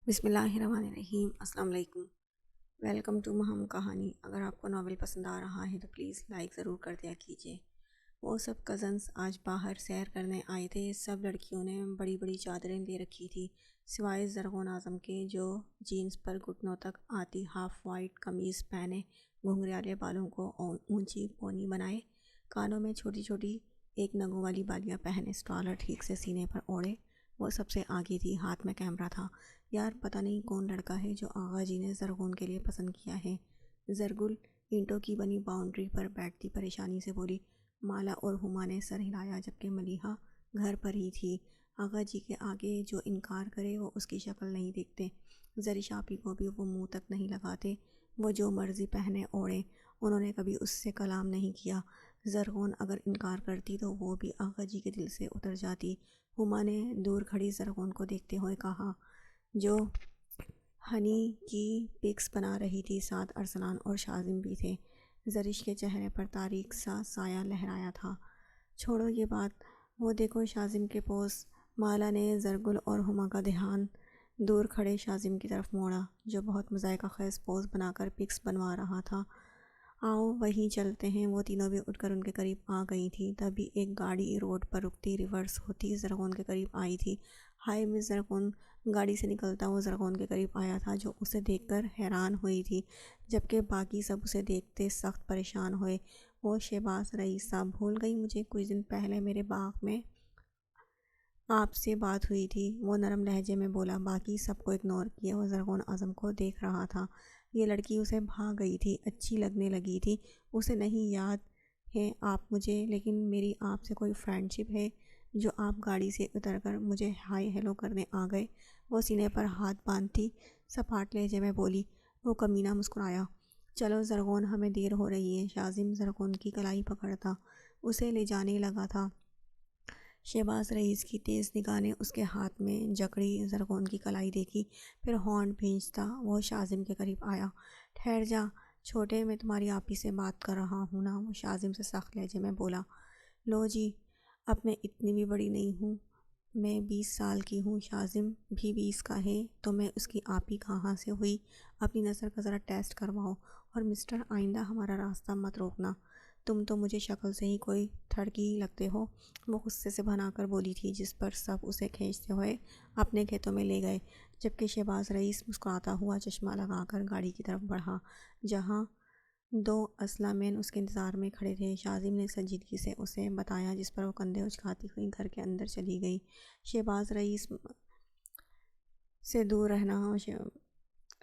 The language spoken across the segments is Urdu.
بسم اللہ الرحمن الرحیم۔ السلام علیکم، ویلکم ٹو مہم کہانی۔ اگر آپ کو ناول پسند آ رہا ہے تو پلیز لائک ضرور کر دیا کیجیے۔ وہ سب کزنس آج باہر سیر کرنے آئے تھے۔ سب لڑکیوں نے بڑی بڑی چادریں لے رکھی تھی سوائے زرغون اعظم کے، جو جینس پر گھٹنوں تک آتی ہاف وائٹ قمیض پہنے، گھنگریالے بالوں کو اونچی پونی بنائے، کانوں میں چھوٹی چھوٹی ایک نگوں والی بالیاں پہنے، اسٹالر ٹھیک سے سینے پر اوڑھے۔ وہ سب سے آگے تھی، ہاتھ میں کیمرہ تھا۔ یار پتہ نہیں کون لڑکا ہے جو آغا جی نے زرغون کے لیے پسند کیا ہے۔ زرگل اینٹوں کی بنی باؤنڈری پر بیٹھتی پریشانی سے بولی۔ مالا اور ہما نے سر ہلایا، جبکہ ملیحہ گھر پر ہی تھی۔ آغا جی کے آگے جو انکار کرے وہ اس کی شکل نہیں دیکھتے، زرش آپی کو بھی وہ منہ تک نہیں لگاتے، وہ جو مرضی پہنے اوڑھے، انہوں نے کبھی اس سے کلام نہیں کیا۔ زرغون اگر انکار کرتی تو وہ بھی آغا جی کے دل سے اتر جاتی۔ ہما نے دور کھڑی زرغون کو دیکھتے ہوئے کہا، جو ہنی کی پکس بنا رہی تھی، ساتھ ارسلان اور شاذم بھی تھے۔ زرش کے چہرے پر تاریک سا سایہ لہرایا تھا۔ چھوڑو یہ بات، وہ دیکھو شاذم کے پوز۔ مالا نے زرگل اور ہما کا دھیان دور کھڑے شاذم کی طرف موڑا، جو بہت مذائقہ خیز پوز بنا کر پکس بنوا رہا تھا۔ آؤ وہیں چلتے ہیں۔ وہ تینوں بھی اٹھ کر ان کے قریب آ گئی تھیں۔ تبھی ایک گاڑی روڈ پر رکتی ریورس ہوتی زرغون کے قریب آئی تھی۔ ہائے مس زرغون! گاڑی سے نکلتا وہ زرغون کے قریب آیا تھا، جو اسے دیکھ کر حیران ہوئی تھی، جبکہ باقی سب اسے دیکھتے سخت پریشان ہوئے۔ وہ شہباز رئیس صاحب، بھول گئی مجھے؟ کچھ دن پہلے میرے باغ میں آپ سے بات ہوئی تھی، وہ نرم لہجے میں بولا۔ باقی سب کو اگنور کیے وہ زرغون اعظم کو دیکھ رہا تھا۔ یہ لڑکی اسے بھا گئی تھی، اچھی لگنے لگی تھی۔ اسے نہیں یاد ہیں آپ مجھے، لیکن میری آپ سے کوئی فرینڈ شپ ہے جو آپ گاڑی سے اتر کر مجھے ہائی ہیلو کرنے آ گئے؟ وہ سینے پر ہاتھ باندھتی سپاٹ لہجے میں بولی۔ وہ کمینہ مسکرایا۔ چلو زرغون، ہمیں دیر ہو رہی ہے۔ شاذم زرغون کی کلائی پکڑتا اسے لے جانے لگا تھا۔ شہباز رئیس کی تیز نگاہ نے اس کے ہاتھ میں جکڑی زرغون کی کلائی دیکھی، پھر ہونٹ بھینچتا وہ شاذم کے قریب آیا۔ ٹھہر جا چھوٹے، میں تمہاری آپی سے بات کر رہا ہوں نا، وہ شاذم سے سخت لہجے میں بولا۔ لو جی، اب میں اتنی بھی بڑی نہیں ہوں، میں 20 سال کی ہوں، شاذم بھی 20 کا ہے، تو میں اس کی آپی کہاں سے ہوئی؟ اپنی نظر کا ذرا ٹیسٹ کرواؤ، اور مسٹر آئندہ ہمارا راستہ مت روکنا، تم تو مجھے شکل سے ہی کوئی تھڑکی لگتے ہو، وہ غصے سے بھنا کر بولی تھی، جس پر سب اسے کھینچتے ہوئے اپنے کھیتوں میں لے گئے، جبکہ شہباز رئیس مسکراتا ہوا چشمہ لگا کر گاڑی کی طرف بڑھا، جہاں 2 اسلحہ مین اس کے انتظار میں کھڑے تھے۔ شاذم نے سنجیدگی سے اسے بتایا، جس پر وہ کندھے اچکاتی ہوئی گھر کے اندر چلی گئی۔ شہباز رئیس سے دور رہنا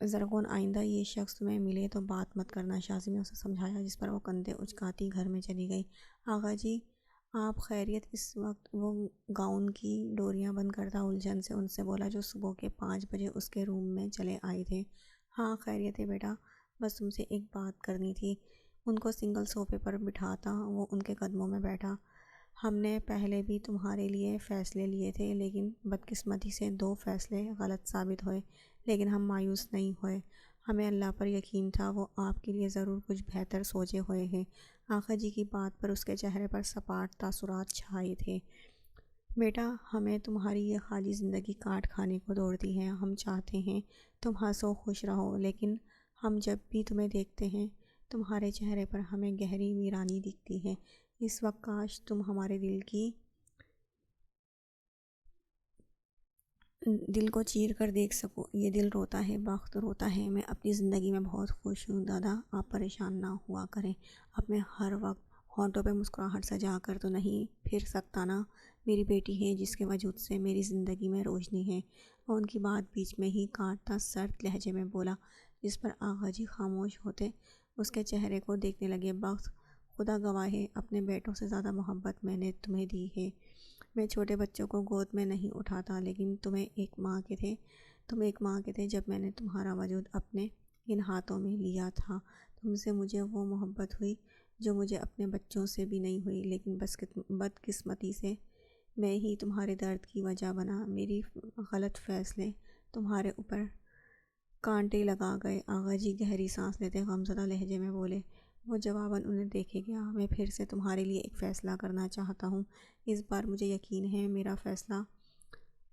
زرغون، آئندہ یہ شخص تمہیں ملے تو بات مت کرنا، شاذم نے اسے سمجھایا، جس پر وہ کندھے اچکاتی گھر میں چلی گئی۔ آغا جی آپ خیریت؟ اس وقت وہ گاؤن کی ڈوریاں بند کرتا الجھن سے ان سے بولا، جو صبح کے 5 بجے اس کے روم میں چلے آئے تھے۔ ہاں خیریت ہے بیٹا، بس تم سے ایک بات کرنی تھی۔ ان کو سنگل صوفے پر بٹھاتا وہ ان کے قدموں میں بیٹھا۔ ہم نے پہلے بھی تمہارے لیے فیصلے لیے تھے، لیکن بدقسمتی سے 2 فیصلے غلط ثابت ہوئے، لیکن ہم مایوس نہیں ہوئے، ہمیں اللہ پر یقین تھا، وہ آپ کے لیے ضرور کچھ بہتر سوچے ہوئے ہیں۔ آقا جی کی بات پر اس کے چہرے پر سپاٹ تاثرات چھائے تھے۔ بیٹا، ہمیں تمہاری یہ خالی زندگی کاٹ کھانے کو دوڑتی ہے، ہم چاہتے ہیں تم ہنسو خوش رہو، لیکن ہم جب بھی تمہیں دیکھتے ہیں تمہارے چہرے پر ہمیں گہری ویرانی دکھتی ہے۔ اس وقت کاش تم ہمارے دل کو چیر کر دیکھ سکو، یہ دل روتا ہے، بخت روتا ہے، میں اپنی زندگی میں بہت خوش ہوں۔ دادا آپ پریشان نہ ہوا کریں، اب میں ہر وقت ہونٹوں پہ مسکراہٹ سجا کر تو نہیں پھر سکتا نا، میری بیٹی ہے جس کے وجود سے میری زندگی میں روشنی ہے، وہ ان کی بات بیچ میں ہی کاٹتا سرد لہجے میں بولا، جس پر آغا جی خاموش ہوتے اس کے چہرے کو دیکھنے لگے۔ بخت خدا گواہ ہے، اپنے بیٹوں سے زیادہ محبت میں نے تمہیں دی ہے، میں چھوٹے بچوں کو گود میں نہیں اٹھاتا، لیکن تم ایک ماں کے تھے جب میں نے تمہارا وجود اپنے ان ہاتھوں میں لیا تھا، تم سے مجھے وہ محبت ہوئی جو مجھے اپنے بچوں سے بھی نہیں ہوئی، لیکن بدقسمتی سے میں ہی تمہارے درد کی وجہ بنا، میری غلط فیصلے تمہارے اوپر کانٹے لگا گئے۔ آغا جی گہری سانس لیتے غمزدہ لہجے میں بولے۔ وہ جواباً انہیں دیکھے گیا۔ میں پھر سے تمہارے لیے ایک فیصلہ کرنا چاہتا ہوں، اس بار مجھے یقین ہے میرا فیصلہ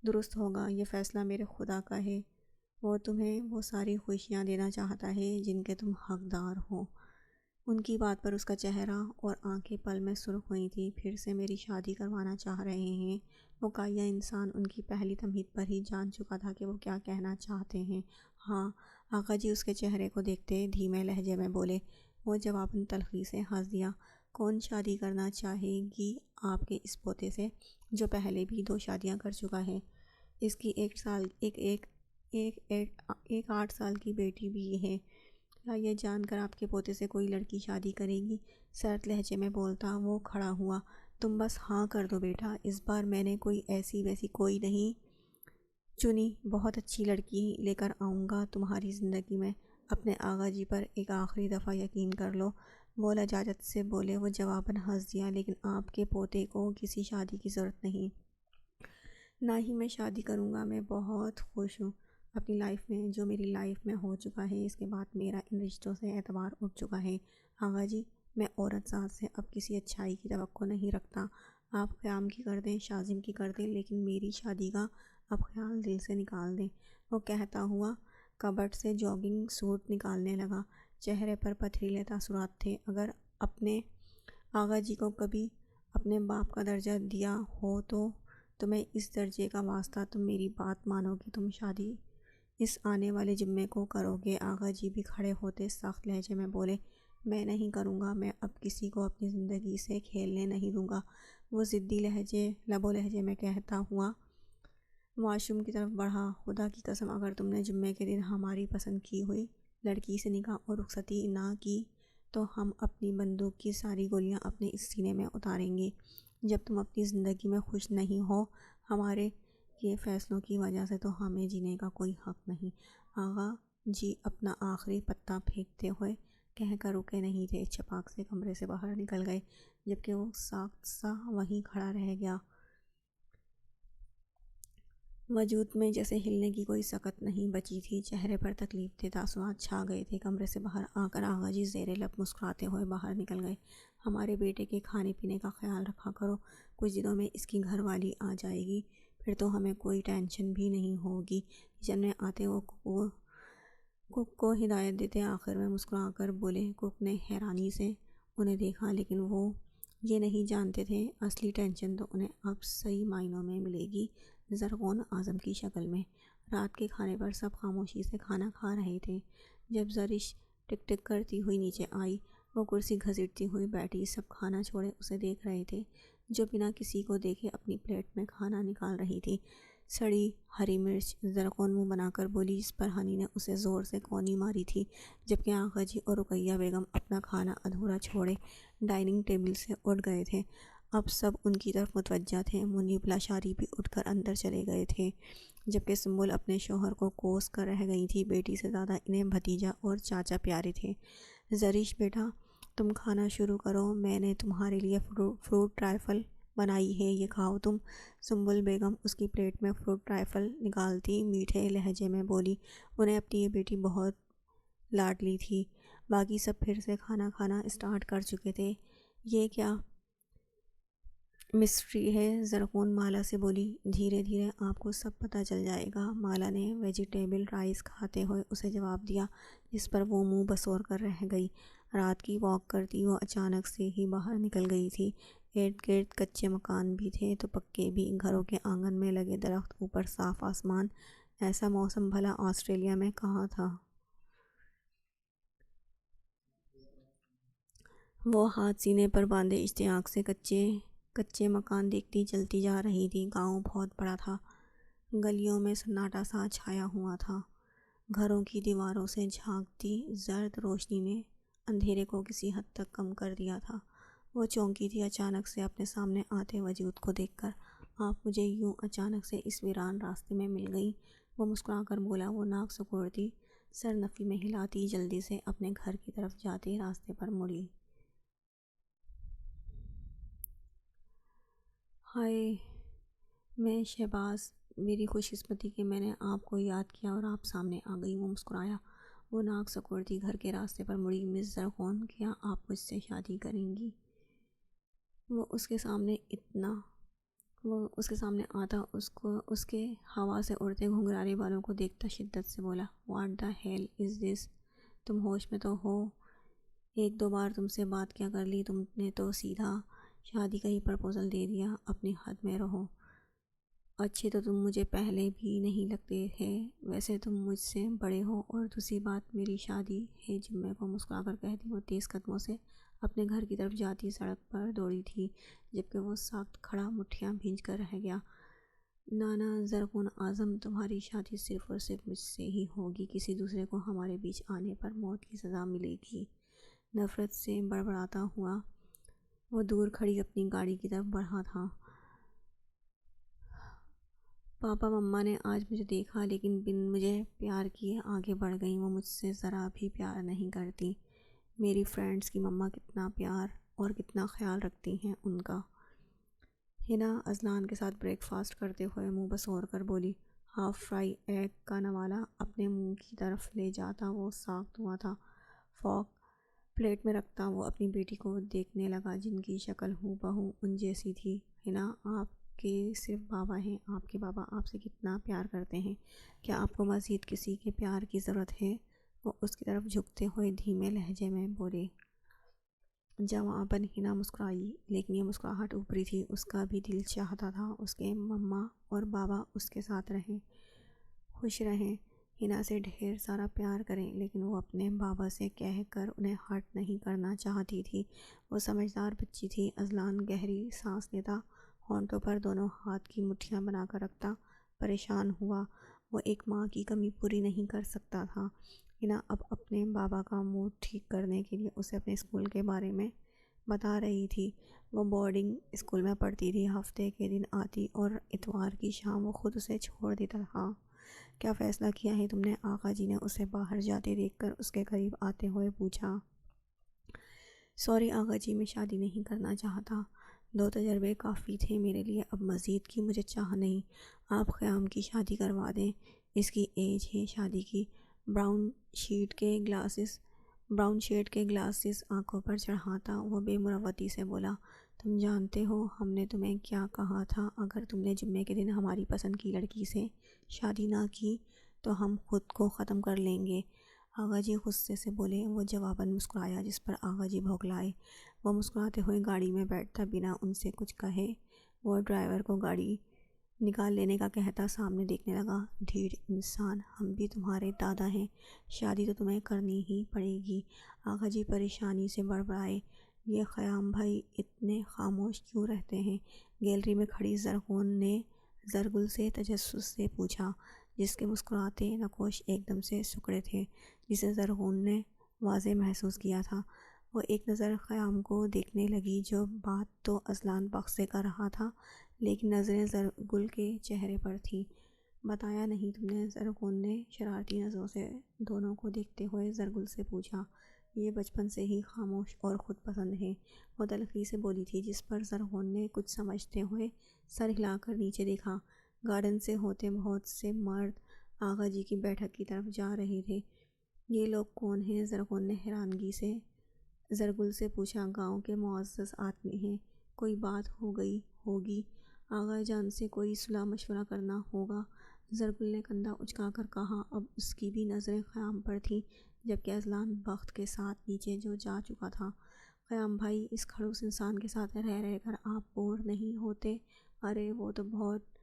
درست ہوگا، یہ فیصلہ میرے خدا کا ہے، وہ تمہیں وہ ساری خوشیاں دینا چاہتا ہے جن کے تم حقدار ہو۔ ان کی بات پر اس کا چہرہ اور آنکھیں پل میں سرخ ہوئی تھیں۔ پھر سے میری شادی کروانا چاہ رہے ہیں؟ وہ کایا انسان ان کی پہلی تمہید پر ہی جان چکا تھا کہ وہ کیا کہنا چاہتے ہیں۔ ہاں آقا جی اس کے چہرے کو دیکھتے دھیمے لہجے میں بولے۔ وہ جواباً تلخی سے ہنس دیا۔ کون شادی کرنا چاہے گی آپ کے اس پوتے سے جو پہلے بھی 2 شادیاں کر چکا ہے؟ اس کی ایک 8 سال کی بیٹی بھی ہے۔ کیا یہ جان کر آپ کے پوتے سے کوئی لڑکی شادی کرے گی؟ سرد لہجے میں بولتا وہ کھڑا ہوا۔ تم بس ہاں کر دو بیٹا، اس بار میں نے کوئی ایسی ویسی کوئی نہیں چنی، بہت اچھی لڑکی لے کر آؤں گا تمہاری زندگی میں۔ اپنے آغا جی پر ایک آخری دفعہ یقین کر لو۔ وہ لجاجت سے بولے۔ وہ جواباً ہنس دیا۔ لیکن آپ کے پوتے کو کسی شادی کی ضرورت نہیں، نہ ہی میں شادی کروں گا۔ میں بہت خوش ہوں اپنی لائف میں، جو میری لائف میں ہو چکا ہے۔ اس کے بعد میرا ان رشتوں سے اعتبار اٹھ چکا ہے۔ آغا جی میں عورت ذات سے اب کسی اچھائی کی توقع نہیں رکھتا۔ آپ قیام کی کر دیں، شازم کی کر دیں، لیکن میری شادی کا اب خیال دل سے نکال دیں۔ وہ کہتا ہوا کبٹ سے جاگنگ سوٹ نکالنے لگا۔ چہرے پر پتھریلے تاثرات تھے۔ اگر اپنے آغا جی کو کبھی اپنے باپ کا درجہ دیا ہو تو تمہیں اس درجے کا واسطہ، تم میری بات مانو گے، تم شادی اس آنے والے جمعے کو کرو گے؟ آغا جی بھی کھڑے ہوتے سخت لہجے میں بولے۔ میں نہیں کروں گا، میں اب کسی کو اپنی زندگی سے کھیلنے نہیں دوں گا۔ وہ ضدی لب و لہجے میں کہتا ہوا واش روم کی طرف بڑھا۔ خدا کی قسم اگر تم نے جمعے کے دن ہماری پسند کی ہوئی لڑکی سے نکاح اور رخصتی نہ کی تو ہم اپنی بندوق کی ساری گولیاں اپنے اس سینے میں اتاریں گے۔ جب تم اپنی زندگی میں خوش نہیں ہو ہمارے یہ فیصلوں کی وجہ سے تو ہمیں جینے کا کوئی حق نہیں۔ آغا جی اپنا آخری پتا پھینکتے ہوئے کہہ کر رکے نہیں تھے، چھپاک سے کمرے سے باہر نکل گئے، جبکہ وہ ساکت سا وہیں کھڑا رہ گیا۔ وجود میں جیسے ہلنے کی کوئی سکت نہیں بچی تھی۔ چہرے پر تکلیف دہ تاثرات چھا گئے تھے۔ کمرے سے باہر آ کر آغا جی زیر لب مسکراتے ہوئے باہر نکل گئے۔ ہمارے بیٹے کے کھانے پینے کا خیال رکھا کرو، کچھ دنوں میں اس کی گھر والی آ جائے گی، پھر تو ہمیں کوئی ٹینشن بھی نہیں ہوگی۔ کچن میں آتے وہ کک کو ہدایت دیتے آخر میں مسکرا کر بولے۔ کک نے حیرانی سے انہیں دیکھا، لیکن وہ یہ نہیں جانتے تھے اصلی ٹینشن تو انہیں اب صحیح معنوں میں ملے گی، زرغون اعظم کی شکل میں۔ رات کے کھانے پر سب خاموشی سے کھانا کھا رہے تھے۔ جب زرش ٹک ٹک کرتی ہوئی نیچے آئی، وہ کرسی گھسیٹتی ہوئی بیٹھی۔ سب کھانا چھوڑے اسے دیکھ رہے تھے، جو بنا کسی کو دیکھے اپنی پلیٹ میں کھانا نکال رہی تھی۔ سڑی ہری مرچ، زرغون منہ بنا کر بولی، جس پر ہنی نے اسے زور سے کونی ماری تھی، جبکہ آغا جی اور رقیہ بیگم اپنا کھانا ادھورا چھوڑے ڈائننگ ٹیبل سے اٹھ گئے تھے۔ اب سب ان کی طرف متوجہ تھے۔ منیب لاشاری بھی اٹھ کر اندر چلے گئے تھے، جبکہ سنبل اپنے شوہر کو کوس کر رہ گئی تھی۔ بیٹی سے زیادہ انہیں بھتیجا اور چاچا پیارے تھے۔ زرش بیٹا تم کھانا شروع کرو، میں نے تمہارے لیے فروٹ ٹرائفل بنائی ہے، یہ کھاؤ تم۔ سنبل بیگم اس کی پلیٹ میں فروٹ ٹرائفل نکالتی میٹھے لہجے میں بولی۔ انہیں اپنی یہ بیٹی بہت لاڈلی تھی۔ باقی سب پھر سے کھانا کھانا اسٹارٹ کر چکے تھے۔ یہ کیا مسٹری ہے؟ زرغون مالا سے بولی۔ دھیرے دھیرے آپ کو سب پتہ چل جائے گا، مالا نے ویجیٹیبل رائس کھاتے ہوئے اسے جواب دیا، جس پر وہ منہ بسور کر رہ گئی۔ رات کی واک کرتی وہ اچانک سے ہی باہر نکل گئی تھی۔ ارد گرد کچے مکان بھی تھے تو پکے بھی، گھروں کے آنگن میں لگے درخت، اوپر صاف آسمان۔ ایسا موسم بھلا آسٹریلیا میں کہاں تھا؟ وہ ہاتھ سینے پر باندھے اشتیاق سے کچے مکان دیکھتی چلتی جا رہی تھی۔ گاؤں بہت بڑا تھا، گلیوں میں سناٹا سا چھایا ہوا تھا۔ گھروں کی دیواروں سے جھانکتی زرد روشنی نے اندھیرے کو کسی حد تک کم کر دیا تھا۔ وہ چونکی تھی اچانک سے اپنے سامنے آتے وجود کو دیکھ کر۔ آپ مجھے یوں اچانک سے اس ویران راستے میں مل گئیں، وہ مسکرا کر بولا۔ وہ ناک سکوڑتی، سر نفی میں ہلاتی جلدی سے اپنے گھر کی طرف جاتے راستے پر مڑی۔ ہائے میں شہباز، میری خوش قسمتی کہ میں نے آپ کو یاد کیا اور آپ سامنے آ گئی، وہ مسکرایا۔ وہ ناک سکوڑتی گھر کے راستے پر مڑی۔ مس زرغون کیا آپ مجھ سے شادی کریں گی؟ وہ اس کے سامنے اتنا وہ اس کے سامنے آتا اس کے ہوا سے اڑتے گھنگرارے بالوں کو دیکھتا شدت سے بولا، واٹ دا ہیل از دس؟ تم ہوش میں تو ہو؟ ایک دو بار تم سے بات کیا کر لی تم نے تو سیدھا شادی کا ہی پرپوزل دے دیا، اپنی حد میں رہو۔ اچھے تو تم مجھے پہلے بھی نہیں لگتے تھے، ویسے تم مجھ سے بڑے ہو، اور دوسری بات میری شادی ہے جمعے کو، مسکرا کر کہتی وہ تیز قدموں سے اپنے گھر کی طرف جاتی سڑک پر دوڑی تھی، جبکہ وہ ساکت کھڑا مٹھیاں بھینج کر رہ گیا۔ نانا زرغون اعظم، تمہاری شادی صرف اور صرف مجھ سے ہی ہوگی، کسی دوسرے کو ہمارے بیچ آنے پر موت کی سزا ملے گی۔ نفرت سے بڑبڑاتا ہوا وہ دور کھڑی اپنی گاڑی کی طرف بڑھا تھا۔ پاپا مما نے آج مجھے دیکھا لیکن بن مجھے پیار کیے آگے بڑھ گئیں، وہ مجھ سے ذرا بھی پیار نہیں کرتی۔ میری فرینڈز کی مما کتنا پیار اور کتنا خیال رکھتی ہیں ان کا۔ ہنا اذلان کے ساتھ بریک فاسٹ کرتے ہوئے منہ بسور کر بولی۔ ہاف فرائی ایگ کا نوالا اپنے منہ کی طرف لے جاتا وہ ساکت ہوا تھا۔ فورک پلیٹ میں رکھتا وہ اپنی بیٹی کو دیکھنے لگا، جن کی شکل ہو بہو ان جیسی تھی۔ ہنا، آپ کے صرف بابا ہیں، آپ کے بابا آپ سے کتنا پیار کرتے ہیں، کیا آپ کو مزید کسی کے پیار کی ضرورت ہے؟ وہ اس کی طرف جھکتے ہوئے دھیمے لہجے میں بولے۔ جواباً ہنا مسکرائی، لیکن یہ مسکراہٹ اوپری تھی، اس کا بھی دل چاہتا تھا اس کے مما اور بابا اس کے ساتھ رہیں، خوش رہیں، ہنا سے ڈھیر سارا پیار کریں، لیکن وہ اپنے بابا سے کہہ کر انہیں ہرٹ نہیں کرنا چاہتی تھی۔ وہ سمجھدار بچی تھی۔ اذلان گہری سانس لیتا، ہونٹوں پر دونوں ہاتھ کی مٹھیاں بنا کر رکھتا، پریشان ہوا۔ وہ ایک ماں کی کمی پوری نہیں کر سکتا تھا۔ ہنا اب اپنے بابا کا موڈ ٹھیک کرنے کے لیے اسے اپنے اسکول کے بارے میں بتا رہی تھی۔ وہ بورڈنگ اسکول میں پڑھتی تھی، ہفتے کے دن آتی اور اتوار کی شام وہ خود اسے چھوڑ دیتا تھا۔ کیا فیصلہ کیا ہے تم نے؟ آقا جی نے اسے باہر جاتے دیکھ کر اس کے قریب آتے ہوئے پوچھا۔ سوری آقا جی، میں شادی نہیں کرنا چاہتا، 2 تجربے کافی تھے میرے لیے، اب مزید کی مجھے چاہ نہیں۔ آپ قیام کی شادی کروا دیں، اس کی ایج ہے شادی کی۔ براؤن شیڈ کے گلاسز آنکھوں پر چڑھاتا وہ بے مروتی سے بولا، تم جانتے ہو ہم نے تمہیں کیا کہا تھا؟ اگر تم نے جمعے کے دن ہماری پسند کی لڑکی سے شادی نہ کی تو ہم خود کو ختم کر لیں گے۔ آغا جی غصے سے بولے۔ وہ جواباً مسکرایا، جس پر آغا جی بھوکلائے۔ وہ مسکراتے ہوئے گاڑی میں بیٹھتا، بنا ان سے کچھ کہے وہ ڈرائیور کو گاڑی نکال لینے کا کہتا سامنے دیکھنے لگا۔ ڈھیر انسان، ہم بھی تمہارے دادا ہیں، شادی تو تمہیں کرنی ہی پڑے گی۔ آغا جی پریشانی سے بڑبڑائے، یہ قیام بھائی اتنے خاموش کیوں رہتے ہیں؟ گیلری میں کھڑی زرغون نے زرگل سے تجسس سے پوچھا، جس کے مسکراتے نقوش ایک دم سے سکڑے تھے، جسے زرغون نے واضح محسوس کیا تھا۔ وہ ایک نظر قیام کو دیکھنے لگی، جو بات تو اذلان بخش سے کر رہا تھا، لیکن نظریں زرگل کے چہرے پر تھیں۔ بتایا نہیں تم نے؟ زرغون نے شرارتی نظروں سے دونوں کو دیکھتے ہوئے زرگل سے پوچھا۔ یہ بچپن سے ہی خاموش اور خود پسند ہے، وہ تلخی سے بولی تھی، جس پر زرغون نے کچھ سمجھتے ہوئے سر ہلا کر نیچے دیکھا۔ گارڈن سے ہوتے بہت سے مرد آغا جی کی بیٹھک کی طرف جا رہے تھے۔ یہ لوگ کون ہیں؟ زرغون نے حیرانگی سے زرگل سے پوچھا۔ گاؤں کے معزز آدمی ہیں، کوئی بات ہو گئی ہوگی، آغا جان سے کوئی صلاح مشورہ کرنا ہوگا، زرگل نے کندھا اچکا کر کہا۔ اب اس کی بھی نظریں قیام پر تھیں، جبکہ اذلان بخت کے ساتھ نیچے جو جا چکا تھا۔ قیام بھائی، اس کھڑوس انسان کے ساتھ رہ رہ کر آپ بور نہیں ہوتے؟ ارے وہ تو بہت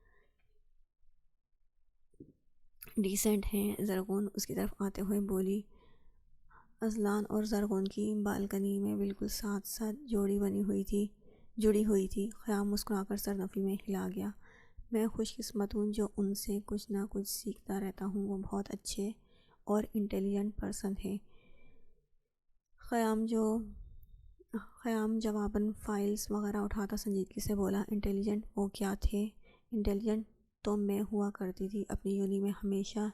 ڈیسنٹ ہیں، زرغون اس کی طرف آتے ہوئے بولی۔ اذلان اور زرغون کی بالکنی میں بالکل ساتھ ساتھ جڑی ہوئی تھی۔ قیام مسکرا کر سرنفی میں ہلا گیا۔ میں خوش قسمت ہوں جو ان سے کچھ نہ کچھ سیکھتا رہتا ہوں، وہ بہت اچھے اور انٹیلیجنٹ پرسن ہے۔ قیام جواباً فائلز وغیرہ اٹھاتا سنجیدگی سے بولا۔ انٹیلیجنٹ وہ کیا تھے؟ انٹیلیجنٹ تو میں ہوا کرتی تھی، اپنی یونی میں ہمیشہ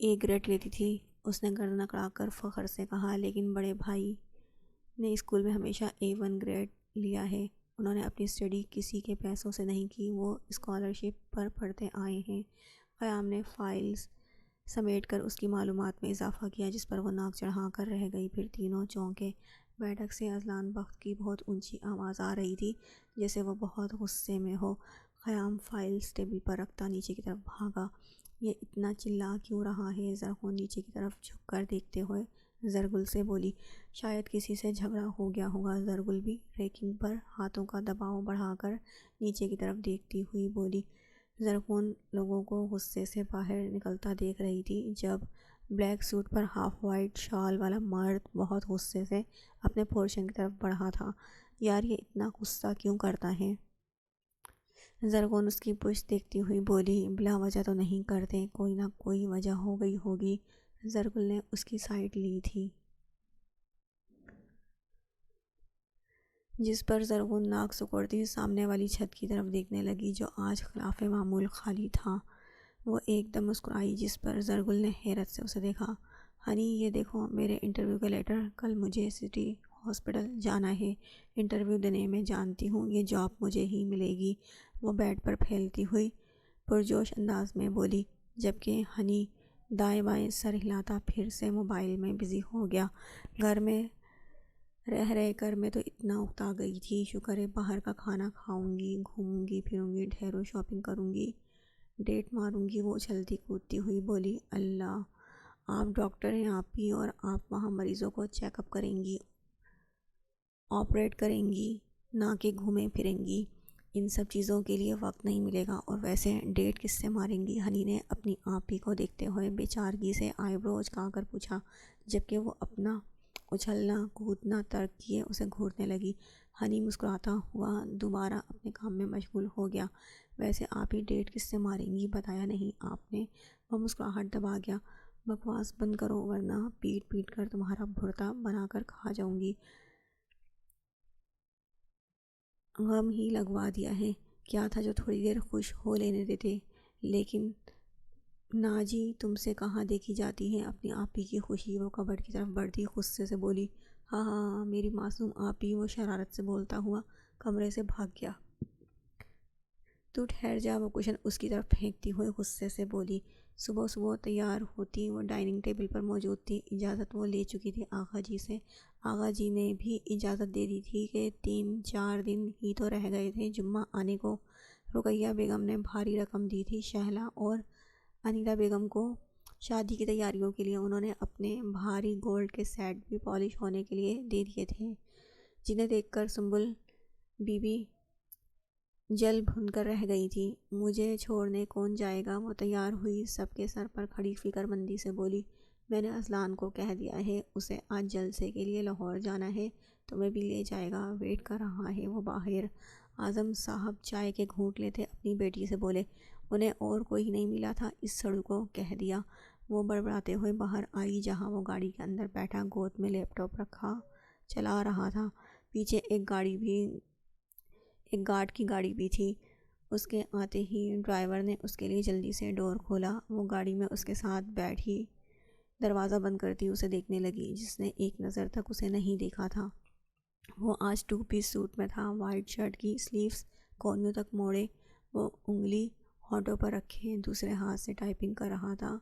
اے گریڈ لیتی تھی، اس نے گردن اکڑا کر فخر سے کہا، لیکن بڑے بھائی نے اسکول میں ہمیشہ A1 گریڈ لیا ہے، انہوں نے اپنی اسٹڈی کسی کے پیسوں سے نہیں کی، وہ اسکالرشپ پر پڑھتے آئے ہیں۔ قیام نے فائلز سمیٹ کر اس کی معلومات میں اضافہ کیا، جس پر وہ ناک چڑھا کر رہ گئی۔ پھر تینوں چونکے۔ بیٹھک سے اذلان بخت کی بہت اونچی آواز آ رہی تھی، جیسے وہ بہت غصے میں ہو۔ خیام فائلز ٹیبل پر رکھتا نیچے کی طرف بھاگا۔ یہ اتنا چلا کیوں رہا ہے؟ زرخون نیچے کی طرف جھک کر دیکھتے ہوئے زرگل سے بولی۔ شاید کسی سے جھگڑا ہو گیا ہوگا۔ زرگل بھی ریکنگ پر ہاتھوں کا دباؤ بڑھا کر نیچے کی طرف دیکھتی ہوئی بولی۔ زرخون لوگوں کو غصے سے باہر نکلتا دیکھ رہی تھی جب بلیک سوٹ پر ہاف وائٹ شال والا مرد بہت غصے سے اپنے پورشن کی طرف بڑھا تھا۔ یار یہ اتنا غصہ کیوں کرتا ہے؟ زرخون اس کی پشت دیکھتی ہوئی بولی۔ بلا وجہ تو نہیں کرتے، کوئی نہ کوئی وجہ ہو گئی ہوگی۔ زرگل نے اس کی سائڈ لی تھی جس پر زرخون ناک سکوڑتی سامنے والی چھت کی طرف دیکھنے لگی جو آج خلاف معمول خالی تھا۔ وہ ایک دم مسکرائی جس پر زرگل نے حیرت سے اسے دیکھا۔ ہنی یہ دیکھو میرے انٹرویو کا لیٹر، کل مجھے سٹی ہاسپٹل جانا ہے، انٹرویو دینے میں جانتی ہوں یہ جاب مجھے ہی ملے گی۔ وہ بیڈ پر پھیلتی ہوئی پرجوش انداز میں بولی جبکہ ہنی دائیں بائیں سر ہلاتا پھر سے موبائل میں بزی ہو گیا۔ گھر میں رہ کر میں تو اتنا اکتا گئی تھی، شکر ہے باہر کا کھانا کھاؤں گی، گھوموں گی پھروں گی، ڈھیروں شاپنگ کروں گی، ڈیٹ ماروں گی۔ وہ چلتی کودتی ہوئی بولی اللہ آپ ڈاکٹر ہیں آپ بھی، اور آپ وہاں مریضوں کو چیک اپ کریں گی، آپریٹ کریں گی، نہ کہ گھومیں پھریں گی۔ ان سب چیزوں کے لیے وقت نہیں ملے گا، اور ویسے ڈیٹ کس سے ماریں گی؟ ہنی نے اپنی آپی کو دیکھتے ہوئے بے چارگی سے آئی برو اچکا کر پوچھا جبکہ وہ اپنا اچھلنا کودنا ترک کیے اسے گھورنے لگی۔ ہنی مسکراتا ہوا دوبارہ اپنے کام میں مشغول ہو گیا۔ ویسے آپ ہی ڈیٹ کس سے ماریں گی بتایا نہیں آپ نے؟ وہ مسکراہٹ دبا گیا۔ بکواس بند کرو ورنہ پیٹ پیٹ کر تمہارا بھرتا بنا کر کھا جاؤں گی۔ غم ہی لگوا دیا ہے۔ کیا تھا جو تھوڑی دیر خوش ہو لینے دیتے؟ لیکن ناجی تم سے کہاں دیکھی جاتی ہے اپنی آپی کی خوشی؟ وہ کبڈ کی طرف بڑھتی غصے سے بولی۔ ہاں ہاں ہاں میری معصوم آپی، وہ شرارت سے بولتا ہوا کمرے سے بھاگ گیا۔ تو ٹھہر جا، وہ کشن اس کی طرف پھینکتی ہوئے غصے سے بولی۔ صبح صبح تیار ہوتی وہ ڈائننگ ٹیبل پر موجود تھی۔ اجازت وہ لے چکی تھی آغا جی سے۔ آغا جی نے بھی اجازت دے دی تھی کہ 3-4 دن ہی تو رہ گئے تھے جمعہ آنے کو۔ رقیہ بیگم نے بھاری رقم دی تھی شہلا اور انیلا بیگم کو شادی کی تیاریوں کے لیے۔ انہوں نے اپنے بھاری گولڈ کے سیٹ بھی پالش ہونے کے لیے دے دیے تھے جنہیں دیکھ کر سنبل بی بی جل بھن کر رہ گئی تھی۔ مجھے چھوڑنے کون جائے گا؟ وہ تیار ہوئی سب کے سر پر کھڑی فکر مندی سے بولی۔ میں نے اذلان کو کہہ دیا ہے، اسے آج جلسے کے لیے لاہور جانا ہے، تمہیں بھی لے جائے گا، ویٹ کر رہا ہے وہ باہر۔ اعظم صاحب چائے کے گھونٹ لیتے اپنی بیٹی سے بولے۔ انہیں اور کوئی نہیں ملا تھا، اس سڑو کو کہہ دیا۔ وہ بڑبڑاتے ہوئے باہر آئی جہاں وہ گاڑی کے اندر بیٹھا گود میں لیپ ٹاپ رکھا چلا رہا تھا۔ پیچھے ایک گارڈ کی گاڑی بھی تھی۔ اس کے آتے ہی ڈرائیور نے اس کے لیے جلدی سے ڈور کھولا۔ وہ گاڑی میں اس کے ساتھ بیٹھی دروازہ بند کرتی اسے دیکھنے لگی جس نے ایک نظر تک اسے نہیں دیکھا تھا۔ وہ آج 2 پیس سوٹ میں تھا، وائٹ شرٹ کی سلیوز کونیوں تک موڑے، وہ انگلی ہونٹوں پر رکھے دوسرے ہاتھ سے ٹائپنگ کر رہا تھا۔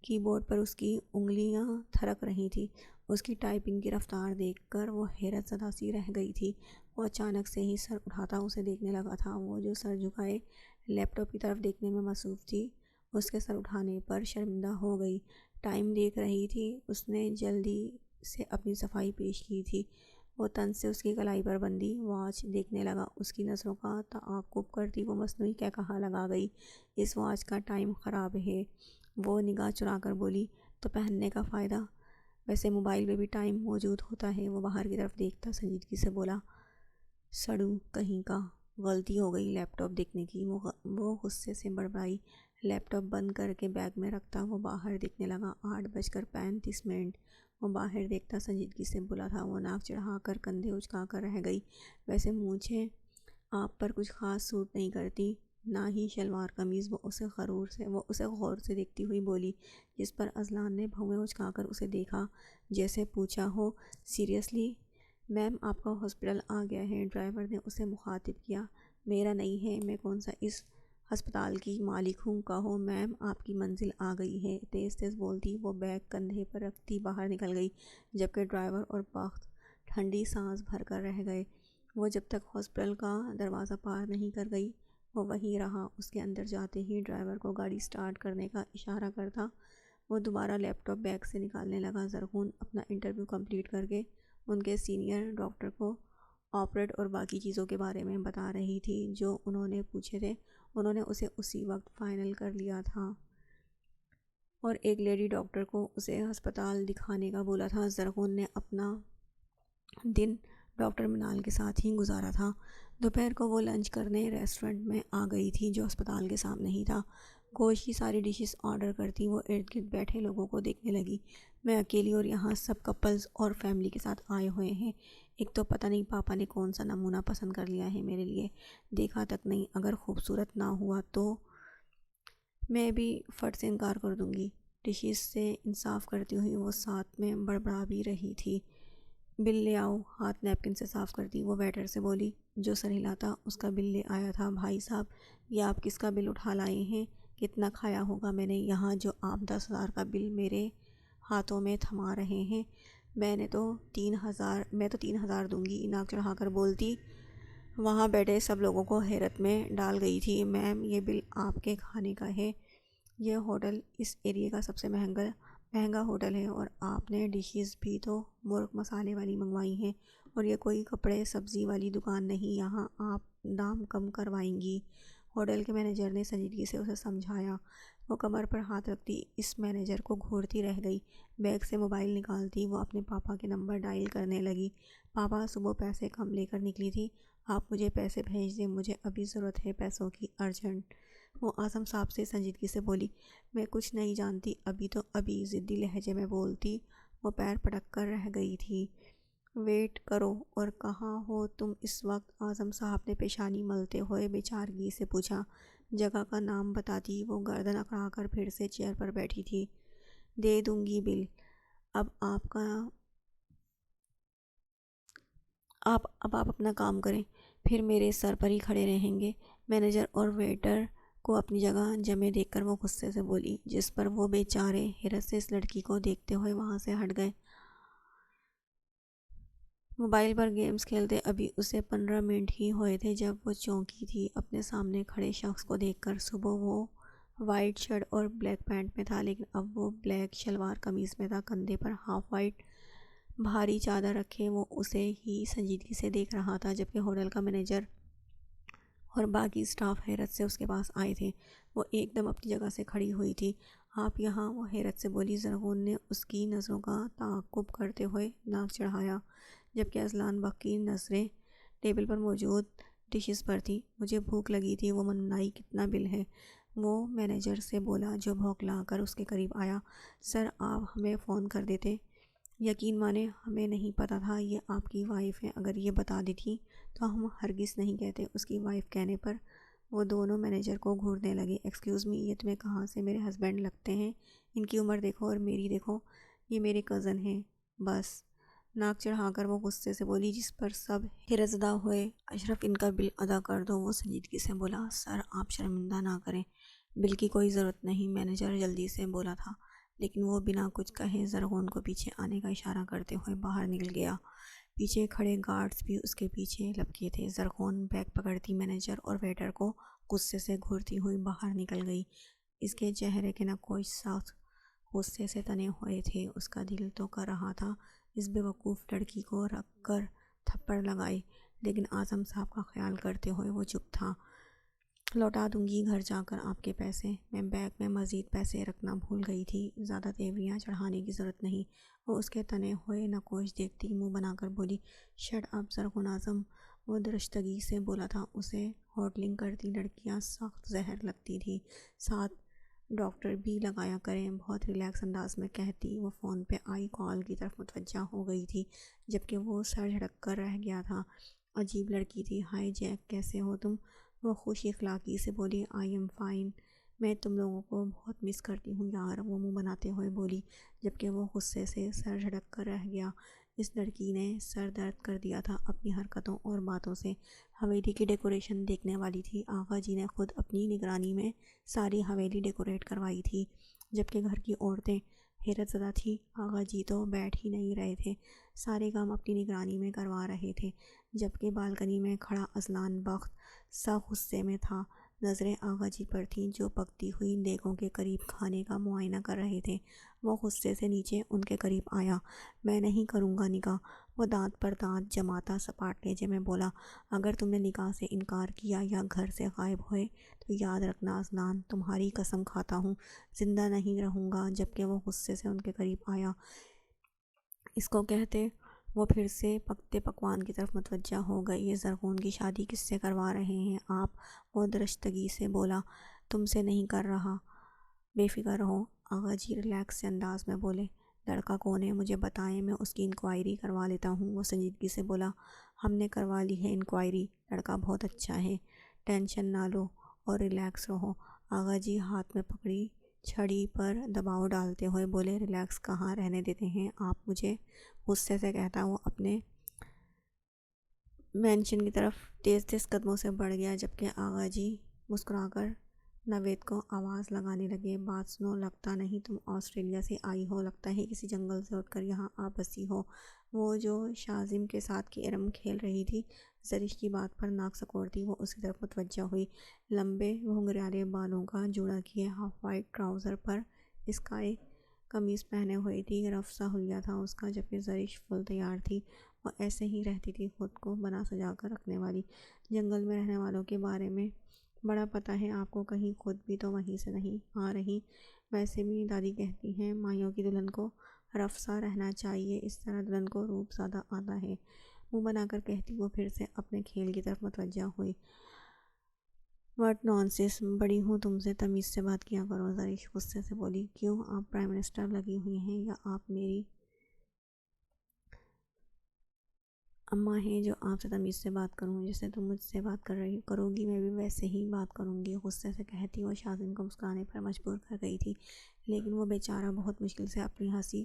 کی بورڈ پر اس کی انگلیاں تھرک رہی تھیں۔ اس کی ٹائپنگ کی رفتار دیکھ کر وہ حیرت زدہ سی رہ گئی تھی۔ وہ اچانک سے ہی سر اٹھاتا اسے دیکھنے لگا تھا۔ وہ جو سر جھکائے لیپ ٹاپ کی طرف دیکھنے میں مصروف تھی، اس کے سر اٹھانے پر شرمندہ ہو گئی۔ ٹائم دیکھ رہی تھی۔ اس نے جلدی سے اپنی صفائی پیش کی تھی۔ وہ طنز سے اس کی کلائی پر بندھی واچ دیکھنے لگا۔ اس کی نظروں کا تعاقب کرتی وہ مصنوعی کہا لگا گئی، اس واچ کا ٹائم خراب ہے۔ وہ نگاہ چرا کر بولی، تو پہننے کا فائدہ؟ ویسے موبائل پہ بھی ٹائم موجود ہوتا ہے۔ وہ باہر کی طرف دیکھتا سنجیدگی سے بولا۔ سڑو کہیں کا، غلطی ہو گئی لیپ ٹاپ دیکھنے کی۔ وہ غصے سے بڑبڑائی۔ لیپ ٹاپ بند کر کے بیگ میں رکھتا وہ باہر دیکھنے لگا۔ 8:35۔ وہ باہر دیکھتا سنجیدگی سے بولا تھا۔ وہ ناک چڑھا کر کندھے اچکا کر رہ گئی۔ ویسے مجھے آپ پر کچھ خاص سوٹ نہیں کرتی، نہ ہی شلوار قمیض۔ وہ اسے غور سے دیکھتی ہوئی بولی جس پر اذلان نے بھویں اچکا کر اسے دیکھا جیسے پوچھا ہو سیریسلی؟ میم آپ کا ہاسپٹل آ گیا ہے، ڈرائیور نے اسے مخاطب کیا۔ میرا نہیں ہے، میں کون سا اس ہسپتال کی مالک ہوں؟ کہو میم آپ کی منزل آ گئی ہے۔ تیز تیز بولتی وہ بیگ کندھے پر رکھتی باہر نکل گئی جبکہ ڈرائیور اور بخت ٹھنڈی سانس بھر کر رہ گئے۔ وہ جب تک ہاسپٹل کا دروازہ پار نہیں کر گئی وہ وہیں رہا۔ اس کے اندر جاتے ہی ڈرائیور کو گاڑی سٹارٹ کرنے کا اشارہ کرتا وہ دوبارہ لیپ ٹاپ بیگ سے نکالنے لگا۔ زرغون اپنا انٹرویو کمپلیٹ کر کے ان کے سینئر ڈاکٹر کو آپریٹ اور باقی چیزوں کے بارے میں بتا رہی تھی جو انہوں نے پوچھے تھے۔ انہوں نے اسے اسی وقت فائنل کر لیا تھا اور ایک لیڈی ڈاکٹر کو اسے ہسپتال دکھانے کا بولا تھا۔ زرغون نے اپنا دن ڈاکٹر منال کے ساتھ ہی گزارا تھا۔ دوپہر کو وہ لنچ کرنے ریسٹورنٹ میں آ گئی تھی جو ہسپتال کے سامنے ہی تھا۔ گوشت کی ساری ڈشز آرڈر کرتی وہ ارد گرد بیٹھے لوگوں کو دیکھنے لگی۔ میں اکیلی اور یہاں سب کپلز اور فیملی کے ساتھ آئے ہوئے ہیں۔ ایک تو پتہ نہیں پاپا نے کون سا نمونہ پسند کر لیا ہے میرے لیے، دیکھا تک نہیں، اگر خوبصورت نہ ہوا تو میں بھی فٹ سے انکار کر دوں گی۔ ڈشز سے انصاف کرتی ہوئی وہ ساتھ میں بڑبڑا بھی رہی تھی۔ بل لے آؤ، ہاتھ نیپکن سے صاف کرتی وہ ویٹر سے بولی جو سر ہلاتا۔ اس کا بل لے آیا تھا۔ بھائی صاحب یہ آپ کس کا بل اٹھا لائے ہیں؟ کتنا کھایا ہوگا میں نے یہاں جو آپ 10,000 کا بل میرے ہاتھوں میں تھما رہے ہیں؟ میں تو 3,000 دوں گی، ناک چڑھا کر بولتی وہاں بیٹھے سب لوگوں کو حیرت میں ڈال گئی تھی۔ میم یہ بل آپ کے کھانے کا ہے، یہ ہوٹل اس ایریے کا سب سے مہنگا ہوٹل ہے اور آپ نے ڈشز بھی تو مرغ مسالے والی منگوائی ہیں، اور یہ کوئی کپڑے سبزی والی دکان نہیں یہاں آپ دام کم کروائیں گی۔ ہوٹل کے مینیجر نے سنجیدگی سے اسے سمجھایا۔ وہ کمر پر ہاتھ رکھتی اس مینیجر کو گھورتی رہ گئی۔ بیگ سے موبائل نکالتی وہ اپنے پاپا کے نمبر ڈائل کرنے لگی۔ پاپا صبح پیسے کم لے کر نکلی تھی، آپ مجھے پیسے بھیج دیں، مجھے ابھی ضرورت ہے پیسوں کی، ارجنٹ۔ وہ اعظم صاحب سے سنجیدگی سے بولی میں کچھ نہیں جانتی، ابھی ضدی لہجے میں بولتی وہ پیر پٹک کر رہ گئی تھی۔ ویٹ کرو، اور کہاں ہو تم اس وقت؟ اعظم صاحب نے پیشانی ملتے ہوئے بیچارگی سے پوچھا۔ جگہ کا نام بتاتی وہ گردن اکڑا کر پھر سے چیئر پر بیٹھی تھی۔ دے دوں گی بل، اب آپ اپنا کام کریں، پھر میرے سر پر ہی کھڑے رہیں گے۔ مینیجر اور ویٹر کو اپنی جگہ جمے دیکھ کر وہ غصے سے بولی، جس پر وہ بیچارے حیرت سے اس لڑکی کو دیکھتے ہوئے وہاں سے ہٹ گئے۔ موبائل پر گیمز کھیلتے ابھی اسے 15 منٹ ہی ہوئے تھے جب وہ چونکی تھی اپنے سامنے کھڑے شخص کو دیکھ کر۔ صبح وہ وائٹ شرٹ اور بلیک پینٹ میں تھا، لیکن اب وہ بلیک شلوار قمیض میں تھا۔ کندھے پر ہاف وائٹ بھاری چادر رکھے وہ اسے ہی سنجیدگی سے دیکھ رہا تھا، جبکہ ہوٹل کا مینیجر اور باقی سٹاف حیرت سے اس کے پاس آئے تھے۔ وہ ایک دم اپنی جگہ سے کھڑی ہوئی تھی۔ آپ یہاں؟ وہ حیرت سے بولی۔ زرغون نے اس کی نظروں کا تعاقب کرتے ہوئے ناک چڑھایا، جبکہ اذلان بخش کی نظریں ٹیبل پر موجود ڈشز پر تھیں۔ مجھے بھوک لگی تھی، وہ منمنائی کتنا بل ہے؟ وہ مینیجر سے بولا جو بھونکلا کر اس کے قریب آیا۔ سر آپ ہمیں فون کر دیتے، یقین مانیں ہمیں نہیں پتہ تھا یہ آپ کی وائف ہیں، اگر یہ بتا دیتی تو ہم ہرگز نہیں کہتے۔ اس کی وائف کہنے پر وہ دونوں مینیجر کو گھورنے لگے۔ ایکسکیوز می، یہ تمہیں کہاں سے میرے ہسبینڈ لگتے ہیں؟ ان کی عمر دیکھو اور میری دیکھو، یہ میرے کزن ہیں بس۔ ناک چڑھا کر وہ غصے سے بولی، جس پر سب حیرت زدہ ہوئے۔ اشرف ان کا بل ادا کر دو، وہ سنجیدگی سے بولا۔ سر آپ شرمندہ نہ کریں، بل کی کوئی ضرورت نہیں، مینیجر جلدی سے بولا تھا، لیکن وہ بنا کچھ کہے زرغون کو پیچھے آنے کا اشارہ کرتے ہوئے باہر نکل گیا۔ پیچھے کھڑے گارڈز بھی اس کے پیچھے لپکے تھے۔ زرغون بیگ پکڑتی مینیجر اور ویٹر کو غصے سے گھورتی ہوئی باہر نکل گئی۔ اس کے چہرے کے نقوش سخت غصے سے تنے ہوئے تھے۔ اس کا دل تو کر رہا تھا اس بے وقوف لڑکی کو رکھ کر تھپڑ لگائے، لیکن اعظم صاحب کا خیال کرتے ہوئے وہ چپ تھا۔ لوٹا دوں گی گھر جا کر آپ کے پیسے، میں بیگ میں مزید پیسے رکھنا بھول گئی تھی، زیادہ تیوریاں چڑھانے کی ضرورت نہیں۔ وہ اس کے تنے ہوئے نقوش دیکھتی منہ بنا کر بولی، شٹ اپ زرغون اعظم، وہ درشتگی سے بولا تھا۔ اسے ہوٹلنگ کرتی لڑکیاں سخت زہر لگتی تھی، ساتھ ڈاکٹر بھی لگایا کریں، بہت ریلیکس انداز میں کہتی وہ فون پہ آئی کال کی طرف متوجہ ہو گئی تھی، جبکہ وہ سر جھٹک کر رہ گیا تھا۔ عجیب لڑکی تھی۔ ہائی جیک، کیسے ہو تم؟ وہ خوش اخلاقی سے بولی۔ آئی ایم فائن، میں تم لوگوں کو بہت مس کرتی ہوں یار، وہ منہ بناتے ہوئے بولی، جبکہ وہ غصے سے سر جھٹک کر رہ گیا۔ اس لڑکی نے سر درد کر دیا تھا اپنی حرکتوں اور باتوں سے۔ حویلی کی ڈیکوریشن دیکھنے والی تھی۔ آغا جی نے خود اپنی نگرانی میں ساری حویلی ڈیکوریٹ کروائی تھی، جبکہ گھر کی عورتیں حیرت زدہ تھیں۔ آغا جی تو بیٹھ ہی نہیں رہے تھے، سارے کام اپنی نگرانی میں کروا رہے تھے، جبکہ بالکنی میں کھڑا اذلان بخش سخت غصے میں تھا۔ نظریں آغا جی پر تھیں جو پکتی ہوئی دیگوں کے قریب کھانے کا معائنہ کر رہے تھے۔ وہ غصے سے نیچے ان کے قریب آیا۔ میں نہیں کروں گا نکاح، وہ دانت پر دانت جماتا سپاٹ لہجے میں بولا۔ اگر تم نے نکاح سے انکار کیا یا گھر سے غائب ہوئے تو یاد رکھنا اذلان، تمہاری قسم کھاتا ہوں زندہ نہیں رہوں گا۔ جبکہ وہ غصے سے ان کے قریب آیا، اس کو کہتے وہ پھر سے پکتے پکوان کی طرف متوجہ ہو گئی۔ یہ زرغون کی شادی کس سے کروا رہے ہیں آپ؟ وہ درشتگی سے بولا۔ تم سے نہیں کر رہا، بے فکر رہو، آغا جی ریلیکس سے انداز میں بولے۔ لڑکا کون ہے مجھے بتائیں، میں اس کی انکوائری کروا لیتا ہوں، وہ سنجیدگی سے بولا۔ ہم نے کروا لی ہے انکوائری، لڑکا بہت اچھا ہے، ٹینشن نہ لو اور ریلیکس رہو۔ آغا جی ہاتھ میں پکڑی چھڑی پر دباؤ ڈالتے ہوئے بولے۔ ریلیکس کہاں، رہنے دیتے ہیں آپ مجھے، غصے سے کہتا وہ اپنے مینشن کی طرف تیز تیز قدموں سے بڑھ گیا۔ جبکہ آغا جی مسکرا کر نوید کو آواز لگانے لگے۔ بات سنو، لگتا نہیں تم آسٹریلیا سے آئی ہو، لگتا ہے کسی جنگل سے اٹھ کر یہاں آ بسی ہو۔ وہ جو شازم کے ساتھ کیرم کھیل رہی تھی، زرش کی بات پر ناک سکوڑتی وہ اس کی طرف متوجہ ہوئی۔ لمبے گھنگریالے بالوں کا جوڑا کیے ہاف وائٹ ٹراؤزر پر اسکائی قمیص پہنے ہوئی تھی، رف سا حلیہ تھا اس کا۔ جبکہ زرش فل تیار تھی، وہ ایسے ہی رہتی تھی، خود کو بنا سجا کر رکھنے والی۔ جنگل میں رہنے والوں کے بارے میں بڑا پتہ ہے آپ کو، کہیں خود بھی تو وہیں سے نہیں آ رہی؟ ویسے بھی دادی کہتی ہیں مائیوں کی دلہن کو رف سا رہنا چاہیے، اس طرح دلہن کو روپ زیادہ آتا ہے، منہ بنا کر کہتی وہ پھر سے اپنے کھیل کی طرف متوجہ ہوئی۔ واٹ نانسنس، بڑی ہوں تم سے تمیز سے بات کیا کرو، زرش غصے سے بولی۔ کیوں، آپ پرائم منسٹر لگی ہوئی ہیں یا آپ میری اماں ہیں جو آپ سے تمیز سے بات کروں؟ جیسے تم مجھ سے بات کرو گی میں بھی ویسے ہی بات کروں گی، غصے سے کہتی وہ شازم کو مسکرانے پر مجبور کر گئی تھی، لیکن وہ بیچارہ بہت مشکل سے اپنی ہنسی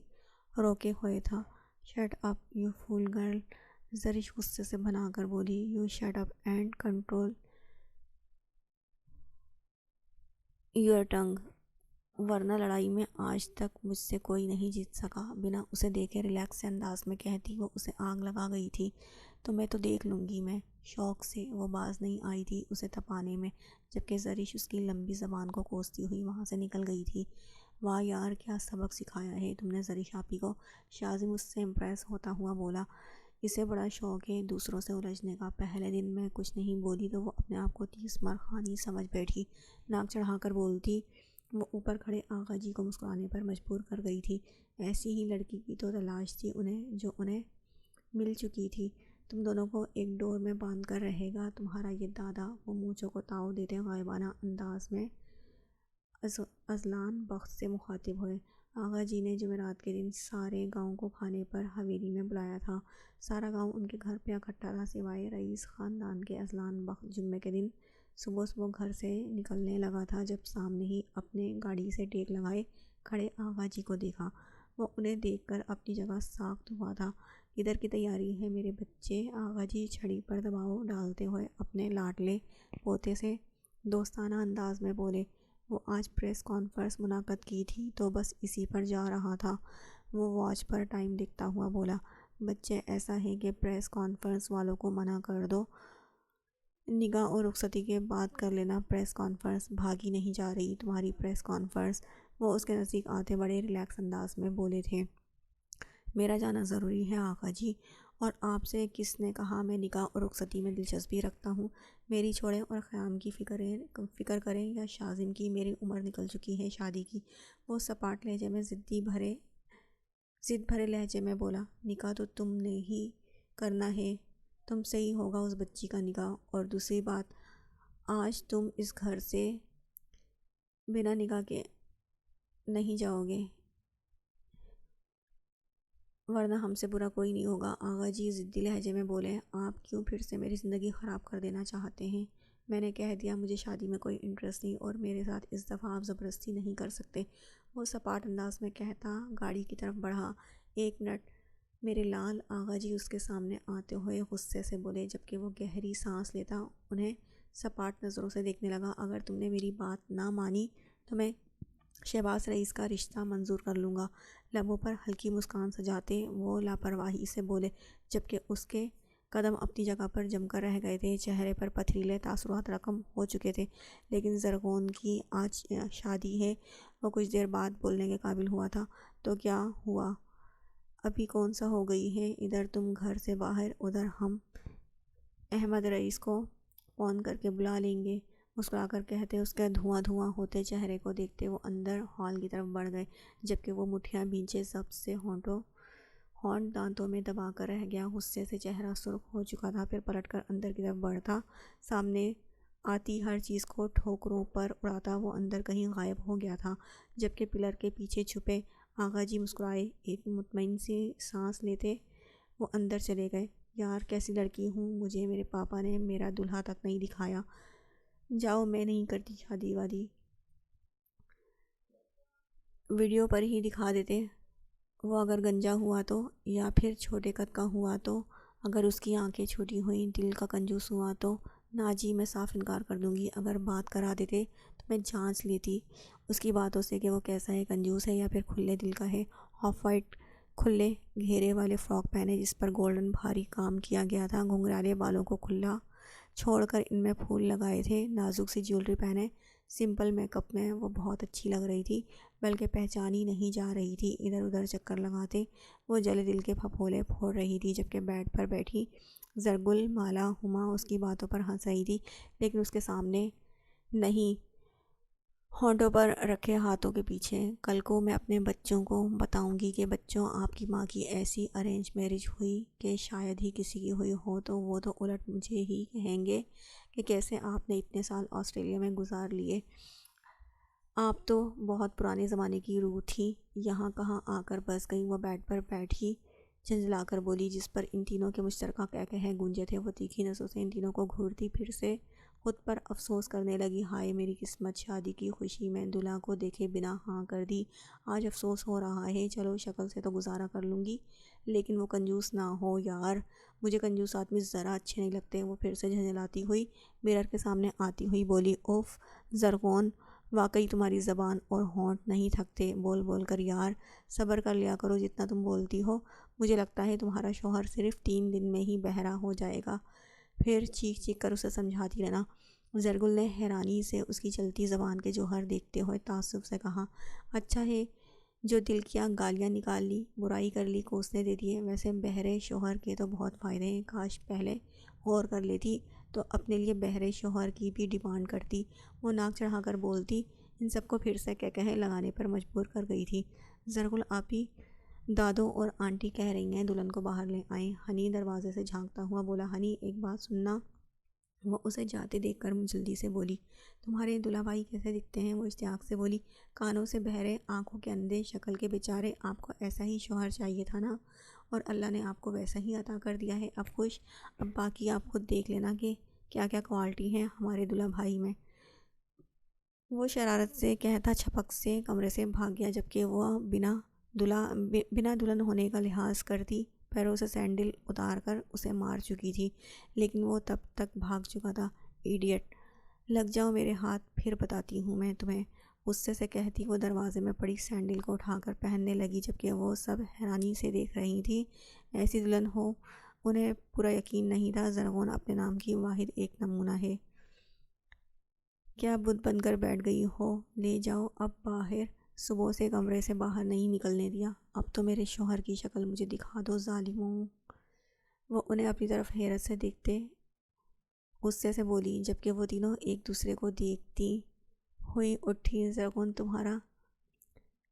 روکے ہوئے تھا۔ Shut up you fool girl, Zarish غصے سے بنا کر بولی۔ You shut up and control your tongue, ورنہ لڑائی میں آج تک مجھ سے کوئی نہیں جیت سکا۔ بنا اسے دیکھے ریلیکس سے انداز میں کہتی وہ اسے آگ لگا گئی تھی۔ تو میں تو دیکھ لوں گی میں، شوق سے وہ باز نہیں آئی تھی اسے تپانے میں، جبکہ زرش اس کی لمبی زبان کو کوستی ہوئی وہاں سے نکل گئی تھی۔ واہ یار، کیا سبق سکھایا ہے تم نے زرش آپی کو، شازم اس سے امپریس ہوتا ہوا بولا۔ اسے بڑا شوق ہے دوسروں سے الجھنے کا، پہلے دن میں کچھ نہیں بولی تو وہ اپنے آپ کو 30 مرخانی سمجھ بیٹھی، ناک چڑھا کر بولتی۔ وہ اوپر کھڑے آغا جی کو مسکرانے پر مجبور کر گئی تھی۔ ایسی ہی لڑکی کی تو تلاش تھی انہیں جو انہیں مل چکی تھی۔ تم دونوں کو ایک ڈور میں باندھ کر رہے گا تمہارا یہ دادا، وہ مونچھوں کو تاؤ دیتے غائبانہ انداز میں اذلان بخت سے مخاطب ہوئے۔ آغا جی نے جمعرات کے دن سارے گاؤں کو کھانے پر حویلی میں بلایا تھا۔ سارا گاؤں ان کے گھر پہ اکٹھا تھا سوائے رئیس خاندان کے اذلان بخت۔ جمعے کے دن صبح صبح گھر سے نکلنے لگا تھا جب سامنے ہی اپنے گاڑی سے ٹیک لگائے کھڑے آغا جی کو دیکھا۔ وہ انہیں دیکھ کر اپنی جگہ ساخت ہوا تھا۔ ادھر کی تیاری ہے میرے بچے، آغا جی چھڑی پر دباؤ ڈالتے ہوئے اپنے لاڈلے پوتے سے دوستانہ انداز میں بولے۔ وہ آج پریس کانفرنس منعقد کی تھی تو بس اسی پر جا رہا تھا، وہ واچ پر ٹائم دیکھتا ہوا بولا۔ بچے ایسا ہے کہ پریس کانفرنس والوں کو منع کر دو، نکاح اور رخصتی کے بعد کر لینا پریس کانفرنس، بھاگی نہیں جا رہی تمہاری پریس کانفرنس، وہ اس کے نزدیک آتے بڑے ریلیکس انداز میں بولے تھے۔ میرا جانا ضروری ہے آقا جی، اور آپ سے کس نے کہا میں نکاح اور رخصتی میں دلچسپی رکھتا ہوں؟ میری چھوڑیں اور خیام کی فکر کریں یا شازم کی، میری عمر نکل چکی ہے شادی کی، وہ سپاٹ لہجے میں ضد بھرے لہجے میں بولا۔ نکاح تو تم نے ہی کرنا ہے، تم سے ہی ہوگا اس بچی کا نکاح، اور دوسری بات آج تم اس گھر سے بنا نکاح کے نہیں جاؤ گے، ورنہ ہم سے برا کوئی نہیں ہوگا، آغا جی ضدی لہجے میں بولے۔ آپ کیوں پھر سے میری زندگی خراب کر دینا چاہتے ہیں؟ میں نے کہہ دیا مجھے شادی میں کوئی انٹرسٹ نہیں، اور میرے ساتھ اس دفعہ آپ زبردستی نہیں کر سکتے، وہ سپاٹ انداز میں کہتا گاڑی کی طرف بڑھا۔ ایک منٹ میرے لال، آغا جی اس کے سامنے آتے ہوئے غصے سے بولے، جبکہ وہ گہری سانس لیتا انہیں سپاٹ نظروں سے دیکھنے لگا۔ اگر تم نے میری بات نہ مانی تو میں شہباز رئیس کا رشتہ منظور کر لوں گا، لبوں پر ہلکی مسکان سجاتے وہ لاپرواہی سے بولے، جبکہ اس کے قدم اپنی جگہ پر جم کر رہ گئے تھے، چہرے پر پتھریلے تاثرات رقم ہو چکے تھے۔ لیکن زرغون کی آج شادی ہے، وہ کچھ دیر بعد بولنے کے قابل ہوا تھا۔ تو کیا ہوا؟ ابھی کون سا ہو گئی ہے؟ ادھر تم گھر سے باہر، ادھر ہم احمد رئیس کو فون کر کے بلا لیں گے، مسکرا کر کہتے اس کے دھواں دھواں ہوتے چہرے کو دیکھتے وہ اندر ہال کی طرف بڑھ گئے، جبکہ وہ مٹھیاں بھینچے ضبط سے ہونٹ دانتوں میں دبا کر رہ گیا۔ غصے سے چہرہ سرخ ہو چکا تھا، پھر پلٹ کر اندر کی طرف بڑھتا، سامنے آتی ہر چیز کو ٹھوکروں پر اڑاتا وہ اندر کہیں غائب ہو گیا تھا، جبکہ پلر کے پیچھے چھپے آغا جی مسکرائے، ایک مطمئن سی سانس لیتے وہ اندر چلے گئے۔ یار کیسی لڑکی ہوں، مجھے میرے پاپا نے میرا دلہا تک نہیں دکھایا۔ جاؤ، میں نہیں کرتی شادی وادی، ویڈیو پر ہی دکھا دیتے۔ وہ اگر گنجا ہوا تو، یا پھر چھوٹے قد کا ہوا تو، اگر اس کی آنکھیں چھوٹی ہوئیں، دل کا کنجوس ہوا تو، نا جی میں صاف انکار کر دوں گی۔ اگر بات کرا دیتے تو میں جانچ لیتی اس کی باتوں سے کہ وہ کیسا ہے، کنجوس ہے یا پھر کھلے دل کا ہے۔ آف وائٹ کھلے گھیرے والے فراک پہنے جس پر گولڈن بھاری کام کیا گیا تھا، گھنگھرالے بالوں کو کھلا چھوڑ کر ان میں پھول لگائے تھے، نازک سی جیولری پہنے، سمپل میک اپ میں وہ بہت اچھی لگ رہی تھی، بلکہ پہچانی نہیں جا رہی تھی۔ ادھر ادھر چکر لگاتے وہ جلے دل کے پھپھولے پھوڑ رہی تھی، جبکہ بیڈ پر بیٹھی زرگل مالا ہما اس کی باتوں پر ہنس رہی تھی، لیکن اس کے سامنے نہیں، ہونٹوں پر رکھے ہاتھوں کے پیچھے۔ کل کو میں اپنے بچوں کو بتاؤں گی کہ بچوں، آپ کی ماں کی ایسی ارینج میرج ہوئی کہ شاید ہی کسی کی ہوئی ہو، تو وہ تو الٹ مجھے ہی کہیں گے کہ کیسے آپ نے اتنے سال آسٹریلیا میں گزار لیے، آپ تو بہت پرانے زمانے کی روح تھی، یہاں کہاں آ کر بس گئی۔ وہ بیڈ پر بیٹھی جھنجھلا کر بولی، جس پر ان تینوں کے مشترکہ کہے گونجے تھے۔ وہ تیکھی نسوں سے ان تینوں کو گھورتی پھر سے خود پر افسوس کرنے لگی۔ ہائے میری قسمت، شادی کی خوشی میں دلہا کو دیکھے بنا ہاں کر دی، آج افسوس ہو رہا ہے۔ چلو شکل سے تو گزارا کر لوں گی، لیکن وہ کنجوس نہ ہو یار، مجھے کنجوس آدمی ذرا اچھے نہیں لگتے۔ وہ پھر سے جھنجھلاتی ہوئی مرر کے سامنے آتی ہوئی بولی، اوف زرغون، واقعی تمہاری زبان اور ہونٹ نہیں تھکتے بول بول کر یار، صبر کر لیا کرو جتنا تم بولتی ہو، مجھے لگتا ہے تمہارا شوہر صرف 3 دن میں ہی بہرا ہو جائے گا، پھر چیخ چیخ کر اسے سمجھاتی رہنا۔ زرگل نے حیرانی سے اس کی چلتی زبان کے جوہر دیکھتے ہوئے تعصب سے کہا، اچھا ہے جو دل کیا گالیاں نکال لی، برائی کر لی، کوسنے دے دیے، ویسے بہرے شوہر کے تو بہت فائدے ہیں، کاش پہلے غور کر لیتی تو اپنے لیے بہرے شوہر کی بھی ڈیمانڈ کرتی۔ وہ ناک چڑھا کر بولتی، ان سب کو پھر سے کہے لگانے پر مجبور کر گئی تھی۔ زرگل آپی، دادو اور آنٹی کہہ رہی ہیں دلہن کو باہر لے آئیں۔ ہنی دروازے سے جھانکتا ہوا بولا، ہنی ایک بات سننا۔ وہ اسے جاتے دیکھ کر جلدی سے بولی، تمہارے دلہا بھائی کیسے دکھتے ہیں؟ وہ اشتیاق سے بولی، کانوں سے بہرے، آنکھوں کے اندھے، شکل کے بیچارے، آپ کو ایسا ہی شوہر چاہیے تھا نا، اور اللہ نے آپ کو ویسا ہی عطا کر دیا ہے، اب خوش؟ اب باقی آپ خود دیکھ لینا کہ کیا کیا کوالٹی ہیں ہمارے دلہا بھائی میں۔ وہ شرارت سے کہتا چھپک سے کمرے سے بھاگ گیا، جبکہ وہ بنا دلہن ہونے کا لحاظ کرتی پیروں سے سینڈل اتار کر اسے مار چکی تھی، لیکن وہ تب تک بھاگ چکا تھا۔ ایڈیٹ، لگ جاؤ میرے ہاتھ، پھر بتاتی ہوں میں تمہیں، غصے سے کہتی وہ دروازے میں پڑی سینڈل کو اٹھا کر پہننے لگی، جبکہ وہ سب حیرانی سے دیکھ رہی تھی۔ ایسی دلہن ہو انہیں پورا یقین نہیں تھا۔ زرغون اپنے نام کی واحد ایک نمونہ ہے، کیا بت بن کر بیٹھ گئی ہو؟ لے جاؤ اب باہر، صبح سے کمرے سے باہر نہیں نکلنے دیا، اب تو میرے شوہر کی شکل مجھے دکھا دو ظالموں۔ وہ انہیں اپنی طرف حیرت سے دیکھتے غصے سے بولی، جبکہ وہ تینوں ایک دوسرے کو دیکھتی ہوئی اٹھی، زرغون تمہارا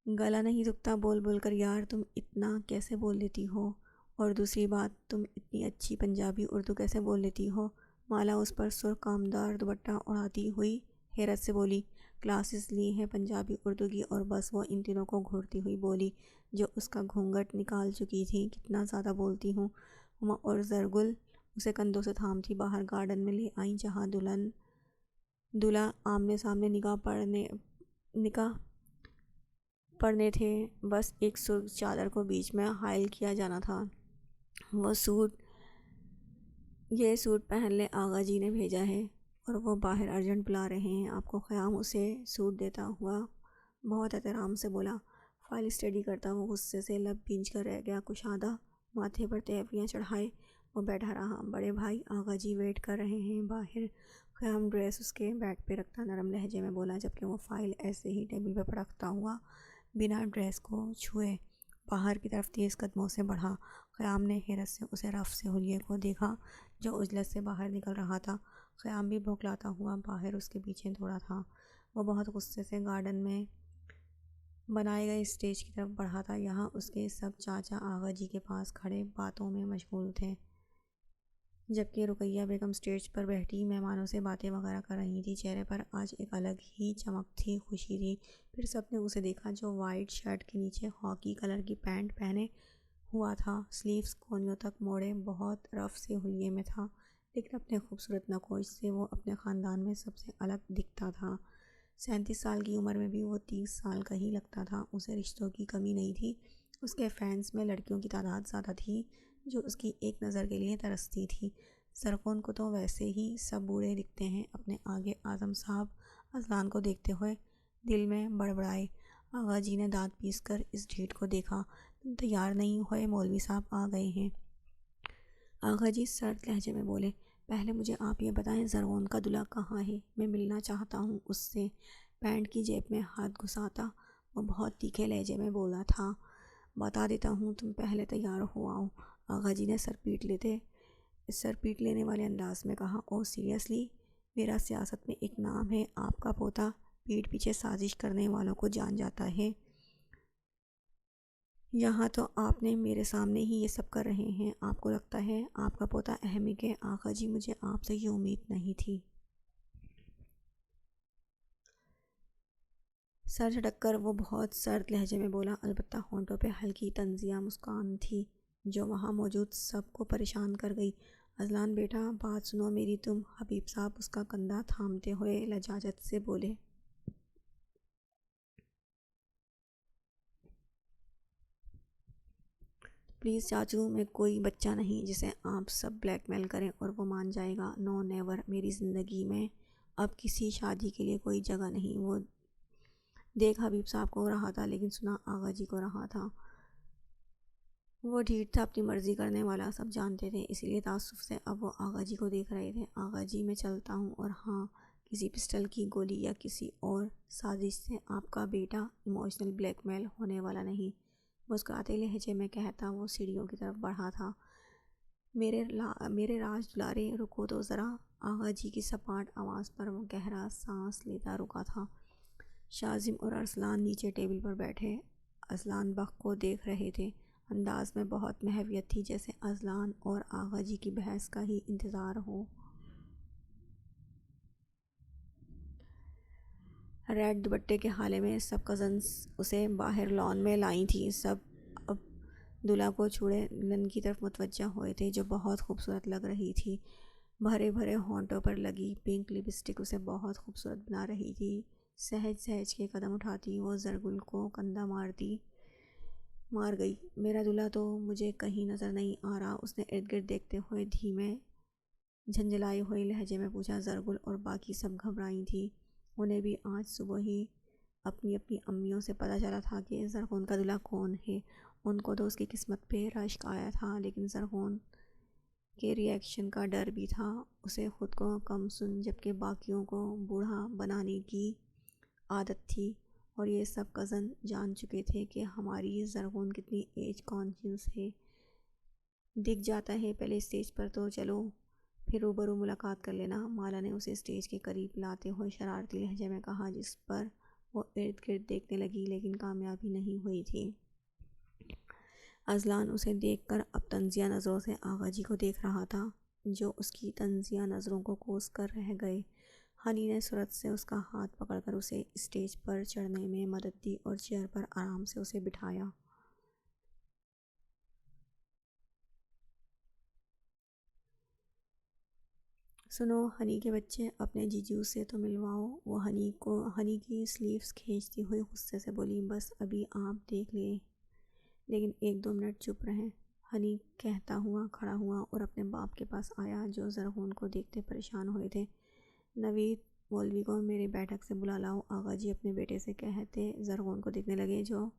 گلا نہیں دکھتا بول بول کر یار، تم اتنا کیسے بول لیتی ہو؟ اور دوسری بات، تم اتنی اچھی پنجابی اردو کیسے بول لیتی ہو؟ مالا اس پر سرخ کامدار دوپٹہ اڑاتی ہوئی حیرت سے بولی، کلاسز لی ہیں پنجابی اردو کی، اور بس۔ وہ ان تینوں کو گھورتی ہوئی بولی جو اس کا گھونگھٹ نکال چکی تھی، کتنا زیادہ بولتی ہوں۔ ہما اور زرگل اسے کندھوں سے تھامتی باہر گارڈن میں لے آئیں، جہاں دلہا آمنے سامنے نکاح پڑھنے تھے، بس ایک سرخ چادر کو بیچ میں حائل کیا جانا تھا۔ یہ سوٹ پہن لے، آغا جی نے بھیجا ہے، اور وہ باہر ارجنٹ بلا رہے ہیں آپ کو۔ قیام اسے سوٹ دیتا ہوا بہت احترام سے بولا۔ فائل اسٹڈی کرتا وہ غصے سے لب بھینچ کر رہ گیا، کشادہ ماتھے پر تہویاں چڑھائے وہ بیٹھا رہا۔ بڑے بھائی آغا جی ویٹ کر رہے ہیں باہر۔ خیام ڈریس اس کے بیگ پہ رکھتا نرم لہجے میں بولا، جبکہ وہ فائل ایسے ہی ٹیبل پہ پڑکتا ہوا بنا ڈریس کو چھوئے باہر کی طرف تیز قدموں سے بڑھا۔ خیام نے حیرت سے اسے رف سے حلیے کو دیکھا جو اجلت سے باہر نکل رہا تھا۔ خیام بھی بھوکلاتا ہوا باہر اس کے پیچھے دوڑا تھا۔ وہ بہت غصے سے گارڈن میں بنائے گئے اسٹیج کی طرف بڑھا تھا۔ یہاں اس کے سب چاچا آغا جی کے پاس کھڑے باتوں میں مشغول تھے، جبکہ رقیہ بیگم اسٹیج پر بیٹھی مہمانوں سے باتیں وغیرہ کر رہی تھی۔ چہرے پر آج ایک الگ ہی چمک تھی، خوشی تھی۔ پھر سب نے اسے دیکھا جو وائٹ شرٹ کے نیچے خاکی کلر کی پینٹ پہنے ہوا تھا، سلیوز کونیوں تک موڑے، بہت رف سے حلیے میں تھا، لیکن اپنے خوبصورت نقوش سے وہ اپنے خاندان میں سب سے الگ دکھتا تھا۔ 37 سال کی عمر میں بھی وہ 30 سال کا ہی لگتا تھا۔ اسے رشتوں کی کمی نہیں تھی، اس کے فینس میں لڑکیوں کی تعداد زیادہ تھی جو اس کی ایک نظر کے لیے ترستی تھی۔ زرغون کو تو ویسے ہی سب بوڑھے دکھتے ہیں۔ اپنے آگے اعظم صاحب اذلان کو دیکھتے ہوئے دل میں بڑبڑائے۔ آغا جی نے دانت پیس کر اس ڈھیٹ کو دیکھا۔ تم تیار نہیں ہوئے؟ مولوی صاحب آ گئے ہیں۔ آغا جی سرد لہجے میں بولے، پہلے مجھے آپ یہ بتائیں زرغون کا دلہا کہاں ہے؟ میں ملنا چاہتا ہوں اس سے۔ پینٹ کی جیب میں ہاتھ گھساتا وہ بہت تیکھے لہجے میں بولا تھا، بتا دیتا ہوں، تم پہلے تیار ہو آؤ۔ آغا جی نے سر پیٹ لینے والے انداز میں کہا، او سیریسلی؟ میرا سیاست میں ایک نام ہے، آپ کا پوتا پیٹھ پیچھے سازش کرنے والوں کو جان جاتا ہے۔ یہاں تو آپ نے میرے سامنے ہی یہ سب کر رہے ہیں۔ آپ کو لگتا ہے آپ کا پوتا احمق ہے؟ آغا جی مجھے آپ سے یہ امید نہیں تھی۔ سر جھٹک کر وہ بہت سرد لہجے میں بولا، البتہ ہونٹوں پہ ہلکی طنزیہ مسکان تھی جو وہاں موجود سب کو پریشان کر گئی۔ اذلان بیٹا بات سنو میری، تم۔ حبیب صاحب اس کا کندھا تھامتے ہوئے لجاجت سے بولے۔ پلیز چاچو، میں کوئی بچہ نہیں جسے آپ سب بلیک میل کریں اور وہ مان جائے گا۔ نو نیور، میری زندگی میں اب کسی شادی کے لیے کوئی جگہ نہیں۔ وہ دیکھ حبیب صاحب کو رہا تھا لیکن سنا آغا جی کو رہا تھا۔ وہ ڈھیٹ تھا، اپنی مرضی کرنے والا، سب جانتے تھے، اسی لیے تعصب سے اب وہ آغا جی کو دیکھ رہے تھے۔ آغا جی میں چلتا ہوں، اور ہاں، کسی پسٹل کی گولی یا کسی اور سازش سے آپ کا بیٹا ایموشنل بلیک میل ہونے والا نہیں، مسکراتے لہجے میں کہتا وہ سیڑھیوں کی طرف بڑھا تھا۔ میرے راج دلارے، رکو تو ذرا۔ آغا جی کی سپاٹ آواز پر وہ گہرا سانس لیتا رکا تھا۔ شاذم اور ارسلان نیچے ٹیبل پر بیٹھے اذلان بخ کو دیکھ رہے تھے۔ انداز میں بہت محویت تھی، جیسے اذلان اور آغا جی کی بحث کا ہی انتظار ہو۔ ریڈ دوپٹے کے حالے میں سب کزنز اسے باہر لان میں لائی تھیں۔ سب اب دلہا کو چھوڑے دلہن کی طرف متوجہ ہوئے تھے جو بہت خوبصورت لگ رہی تھی۔ بھرے بھرے ہونٹوں پر لگی پنک لپسٹک اسے بہت خوبصورت بنا رہی تھی۔ سہج سہج کے قدم اٹھاتی وہ زرگل کو کندھا مار گئی۔ میرا دلہا تو مجھے کہیں نظر نہیں آ رہا؟ اس نے ارد گرد دیکھتے ہوئے دھیمے جھنجھلائے ہوئے لہجے میں پوچھا۔ زرگل اور باقی سب گھبرائی تھی، انہیں بھی آج صبح ہی اپنی امیوں سے پتہ چلا تھا کہ زرغون کا دلہا کون ہے۔ ان کو تو اس کی قسمت پہ رشک آیا تھا، لیکن زرغون کے ری ایکشن کا ڈر بھی تھا۔ اسے خود کو کم سن جبکہ باقیوں کو بوڑھا بنانے کی عادت تھی، اور یہ سب کزن جان چکے تھے کہ ہماری زرغون کتنی ایج کانشیس ہے۔ دکھ جاتا ہے پہلے اسٹیج پر، تو چلو پھر روبرو ملاقات کر لینا۔ مالا نے اسے اسٹیج کے قریب لاتے ہوئے شرارتی لہجے میں کہا، جس پر وہ ارد گرد دیکھنے لگی لیکن کامیابی نہیں ہوئی تھی۔ اذلان اسے دیکھ کر اب طنزیہ نظروں سے آغا جی کو دیکھ رہا تھا جو اس کی طنزیہ نظروں کو کوس کر رہ گئے۔ ہنی نے سرعت سے اس کا ہاتھ پکڑ کر اسے اسٹیج پر چڑھنے میں مدد دی اور چیئر پر آرام سے اسے بٹھایا۔ سنو ہنی کے بچے، اپنے جیجو سے تو ملواؤ۔ وہ ہنی کی سلیوز کھینچتی ہوئی غصے سے بولی، بس ابھی آپ دیکھ لیں، لیکن 1-2 منٹ چپ رہیں۔ ہنی کہتا ہوا کھڑا ہوا اور اپنے باپ کے پاس آیا جو زرغون کو دیکھتے پریشان ہوئے تھے۔ نوید مولوی کو میرے بیٹھک سے بلا لاؤ، آغا جی اپنے بیٹے سے کہتے زرغون کو دیکھنے لگے جو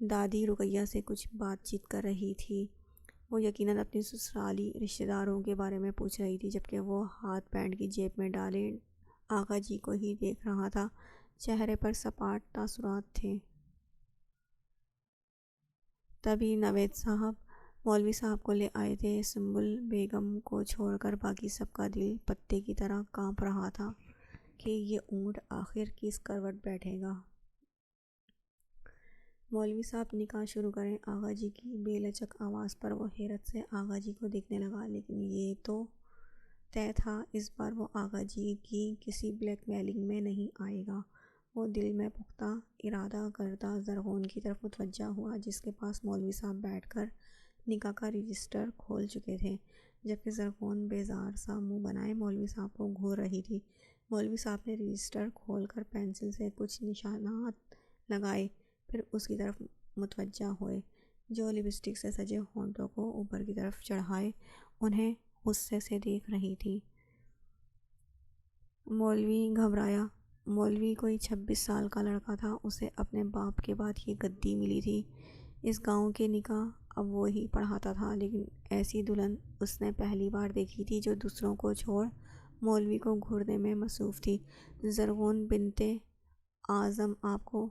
دادی رقیہ سے کچھ بات چیت کر رہی تھی۔ وہ یقیناً اپنی سسرالی رشتہ داروں کے بارے میں پوچھ رہی تھی، جبکہ وہ ہاتھ پینٹ کی جیب میں ڈالے آقا جی کو ہی دیکھ رہا تھا۔ چہرے پر سپاٹ تاثرات تھے۔ تبھی نوید صاحب مولوی صاحب کو لے آئے تھے۔ سنبل بیگم کو چھوڑ کر باقی سب کا دل پتے کی طرح کانپ رہا تھا کہ یہ اونٹ آخر کس کروٹ بیٹھے گا۔ مولوی صاحب نکاح شروع کریں۔ آغا جی کی بے لچک آواز پر وہ حیرت سے آغا جی کو دیکھنے لگا، لیکن یہ تو طے تھا اس بار وہ آغا جی کی کسی بلیک میلنگ میں نہیں آئے گا۔ وہ دل میں پختہ ارادہ کردہ زرغون کی طرف متوجہ ہوا، جس کے پاس مولوی صاحب بیٹھ کر نکاح کا رجسٹر کھول چکے تھے، جبکہ زرغون بیزار سا منہ بنائے مولوی صاحب کو گھور رہی تھی۔ مولوی صاحب نے رجسٹر کھول کر پینسل سے کچھ نشانات لگائے، پھر اس کی طرف متوجہ ہوئے جو لپسٹک سے سجے ہونٹوں کو اوپر کی طرف چڑھائے انہیں غصے سے دیکھ رہی تھی۔ مولوی گھبرایا۔ مولوی کوئی 26 سال کا لڑکا تھا، اسے اپنے باپ کے بعد یہ گدی ملی تھی۔ اس گاؤں کے نکاح اب وہی پڑھاتا تھا، لیکن ایسی دلہن اس نے پہلی بار دیکھی تھی جو دوسروں کو چھوڑ مولوی کو گھورنے میں مصروف تھی۔ زرغون بنت اعظم آپ کو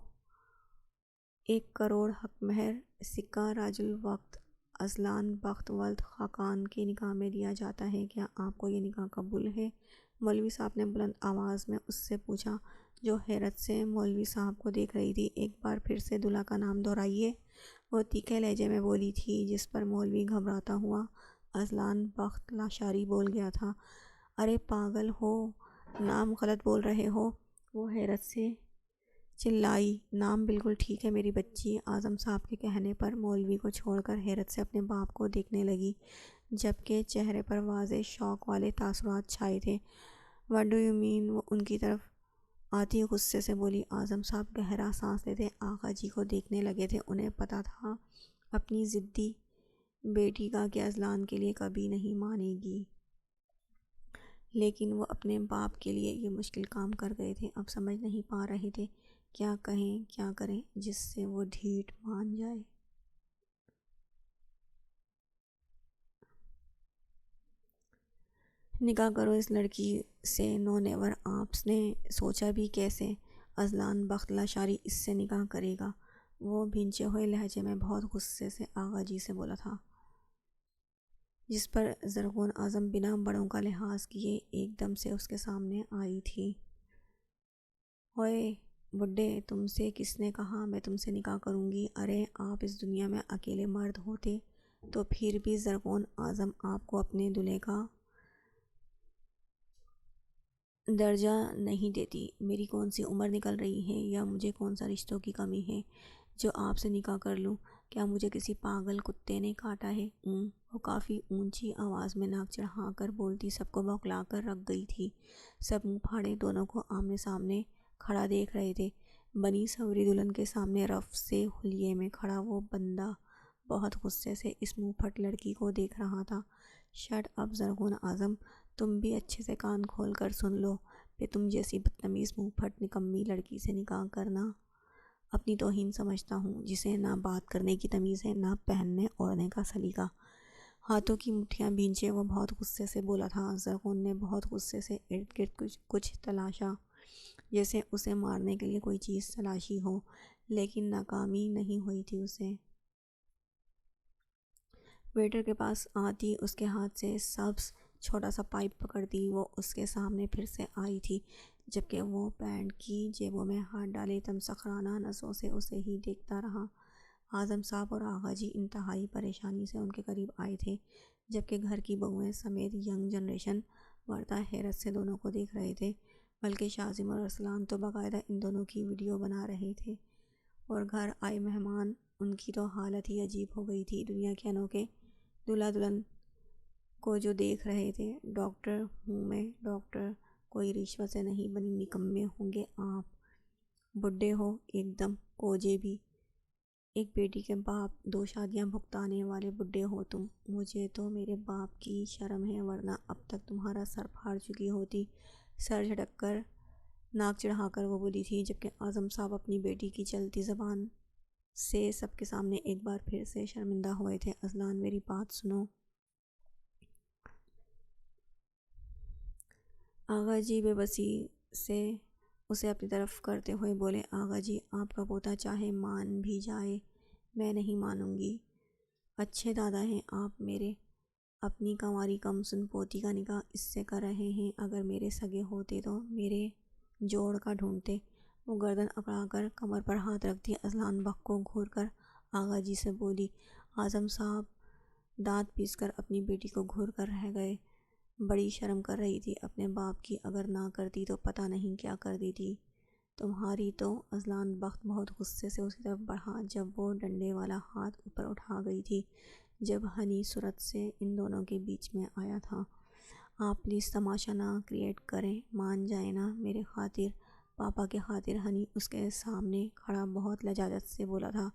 1 کروڑ حق مہر سکہ راج الوقت اذلان بخت ولد خاقان کے نکاح میں دیا جاتا ہے، کیا آپ کو یہ نکاح قبول ہے؟ مولوی صاحب نے بلند آواز میں اس سے پوچھا، جو حیرت سے مولوی صاحب کو دیکھ رہی تھی۔ ایک بار پھر سے دلہا کا نام دہرائیے، وہ تیکھے لہجے میں بولی تھی، جس پر مولوی گھبراتا ہوا اذلان بخت لاشاری بول گیا تھا۔ ارے پاگل ہو، نام غلط بول رہے ہو، وہ حیرت سے چلائی۔ نام بالکل ٹھیک ہے میری بچی۔ اعظم صاحب کے کہنے پر مولوی کو چھوڑ کر حیرت سے اپنے باپ کو دیکھنے لگی، جبکہ چہرے پر واضح شوق والے تاثرات چھائے تھے۔ "What do you mean؟" وہ ان کی طرف آتی غصے سے بولی۔ اعظم صاحب گہرا سانس لیتے آقا جی کو دیکھنے لگے تھے۔ انہیں پتہ تھا اپنی ضدی بیٹی کا کہ اذلان کے لیے کبھی نہیں مانے گی، لیکن وہ اپنے باپ کے لیے یہ مشکل کام کر گئے تھے۔ اب سمجھ نہیں پا رہے تھے کیا کہیں کیا کریں جس سے وہ ڈھیٹ مان جائے۔ نکاح کرو اس لڑکی سے، نو نیور۔ آپ نے سوچا بھی کیسے اذلان بخت لاشاری اس سے نکاح کرے گا؟ وہ بھینچے ہوئے لہجے میں بہت غصے سے آغا جی سے بولا تھا، جس پر زرغون اعظم بنا بڑوں کا لحاظ کیے ایک دم سے اس کے سامنے آئی تھی۔ اوئے بڈھے، تم سے کس نے کہا میں تم سے نکاح کروں گی؟ ارے آپ اس دنیا میں اکیلے مرد ہوتے تو پھر بھی زرغون اعظم آپ کو اپنے دلہے کا درجہ نہیں دیتی۔ میری کون سی عمر نکل رہی ہے یا مجھے کون سا رشتوں کی کمی ہے جو آپ سے نکاح کر لوں؟ کیا مجھے کسی پاگل کتے نے کاٹا ہے؟ وہ کافی اونچی آواز میں ناک چڑھا کر بولتی سب کو بوکھلا کر رکھ گئی تھی۔ سب منہ پھاڑے دونوں کو آمنے سامنے کھڑا دیکھ رہے تھے۔ بنی سوری دلہن کے سامنے رف سے حلیے میں کھڑا وہ بندہ بہت غصے سے اس منہ پھٹ لڑکی کو دیکھ رہا تھا۔ شٹ اپ زرغون اعظم، تم بھی اچھے سے کان کھول کر سن لو، میں تم جیسی بدتمیز منہ پھٹ نکمی لڑکی سے نکاح کرنا اپنی توہین سمجھتا ہوں، جسے نہ بات کرنے کی تمیز ہے نہ پہننے اوڑھنے کا سلیقہ۔ ہاتھوں کی مٹھیاں بھینچے وہ بہت غصے سے بولا تھا۔ زرغون نے بہت غصے سے ارد گرد کچھ تلاشا، جیسے اسے مارنے کے لیے کوئی چیز تلاشی ہو، لیکن ناکامی نہیں ہوئی تھی اسے۔ ویٹر کے پاس آتی اس کے ہاتھ سے سبز چھوٹا سا پائپ پکڑتی وہ اس کے سامنے پھر سے آئی تھی، جبکہ وہ پینٹ کی جیبوں میں ہاتھ ڈالے تمسخرانہ نظروں سے اسے ہی دیکھتا رہا۔ اعظم صاحب اور آغا جی انتہائی پریشانی سے ان کے قریب آئے تھے، جبکہ گھر کی بہوئیں سمیت ینگ جنریشن وردہ حیرت سے دونوں کو دیکھ رہے تھے، بلکہ شاذم اور ارسلان تو باقاعدہ ان دونوں کی ویڈیو بنا رہے تھے، اور گھر آئے مہمان ان کی تو حالت ہی عجیب ہو گئی تھی۔ دنیا کے انوکھے دلہا دلہن کو جو دیکھ رہے تھے۔ ڈاکٹر ہوں میں، ڈاکٹر کوئی رشوت سے نہیں بنی، نکمے ہوں گے آپ، بڈھے ہو ایک دم کوجے بھی، ایک بیٹی کے باپ، 2 شادیاں بھگتانے والے بڈھے ہو تم۔ مجھے تو میرے باپ کی شرم ہے، ورنہ اب تک تمہارا سر پھاڑ چکی ہوتی۔ سر جھٹک کر ناک چڑھا کر وہ بولی تھی، جبکہ اعظم صاحب اپنی بیٹی کی چلتی زبان سے سب کے سامنے ایک بار پھر سے شرمندہ ہوئے تھے۔ اذلان میری بات سنو۔ آغا جی بے بسی سے اسے اپنی طرف کرتے ہوئے بولے، آغا جی آپ کا پوتا چاہے مان بھی جائے میں نہیں مانوں گی۔ اچھے دادا ہیں آپ میرے، اپنی کنواری کمسن پوتی کا نکاح اس سے کر رہے ہیں، اگر میرے سگے ہوتے تو میرے جوڑ کا ڈھونڈتے۔ وہ گردن اکڑا کر کمر پر ہاتھ رکھتی اذلان بخت کو گھور کر آغا جی سے بولی۔ اعظم صاحب دانت پیس کر اپنی بیٹی کو گھور کر رہ گئے۔ بڑی شرم کر رہی تھی اپنے باپ کی، اگر نہ کرتی تو پتہ نہیں کیا کر دیتی تمہاری تو۔ اذلان بخت بہت غصے سے اسی طرف بڑھا جب وہ ڈنڈے والا ہاتھ اوپر اٹھا گئی تھی، جب ہنی صورت سے ان دونوں کے بیچ میں آیا تھا۔ آپ پلیز تماشا نہ کریٹ کریں، مان جائیں نا میرے خاطر، پاپا کے خاطر۔ ہنی اس کے سامنے کھڑا بہت لجاجت سے بولا تھا،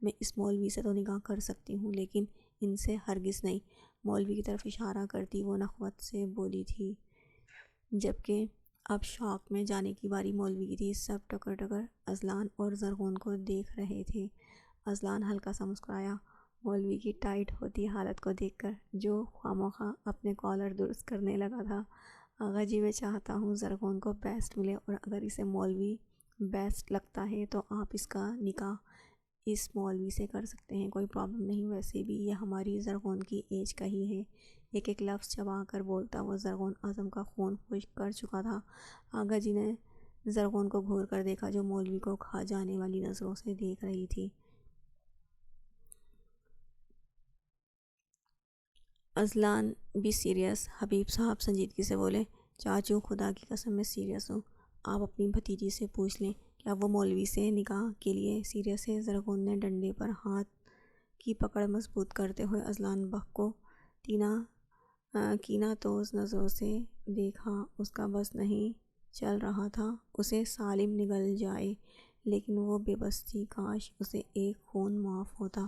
میں اس مولوی سے تو نکاح کر سکتی ہوں لیکن ان سے ہرگز نہیں۔ مولوی کی طرف اشارہ کرتی وہ نخوت سے بولی تھی، جبکہ اب شوق میں جانے کی باری مولوی کی تھی۔ سب ٹکر ٹکر اذلان اور زرغون کو دیکھ رہے تھے۔ اذلان ہلکا سا مسکرایا مولوی کی ٹائٹ ہوتی حالت کو دیکھ کر، جو خوامخواہ اپنے کالر درست کرنے لگا تھا۔ آغا جی میں چاہتا ہوں زرغون کو بیسٹ ملے، اور اگر اسے مولوی بیسٹ لگتا ہے تو آپ اس کا نکاح اس مولوی سے کر سکتے ہیں، کوئی پرابلم نہیں۔ ویسے بھی یہ ہماری زرغون کی ایج کا ہی ہے۔ ایک ایک لفظ چبا کر بولتا وہ زرغون اعظم کا خون خشک کر چکا تھا۔ آغا جی نے زرغون کو گھور کر دیکھا جو مولوی کو کھا جانے والی نظروں سے دیکھ رہی تھی۔ اذلان بھی سیریس۔ حبیب صاحب سنجیدگی سے بولے، چاچو خدا کی قسم میں سیریس ہوں، آپ اپنی بھتیجی سے پوچھ لیں کیا وہ مولوی سے نکاح کے لیے سیریس ہے۔ زرغون نے ڈنڈے پر ہاتھ کی پکڑ مضبوط کرتے ہوئے اذلان بخت کو کینہ توز نظروں سے دیکھا۔ اس کا بس نہیں چل رہا تھا اسے سالم نگل جائے، لیکن وہ بے بس تھی۔ کاش اسے ایک خون معاف ہوتا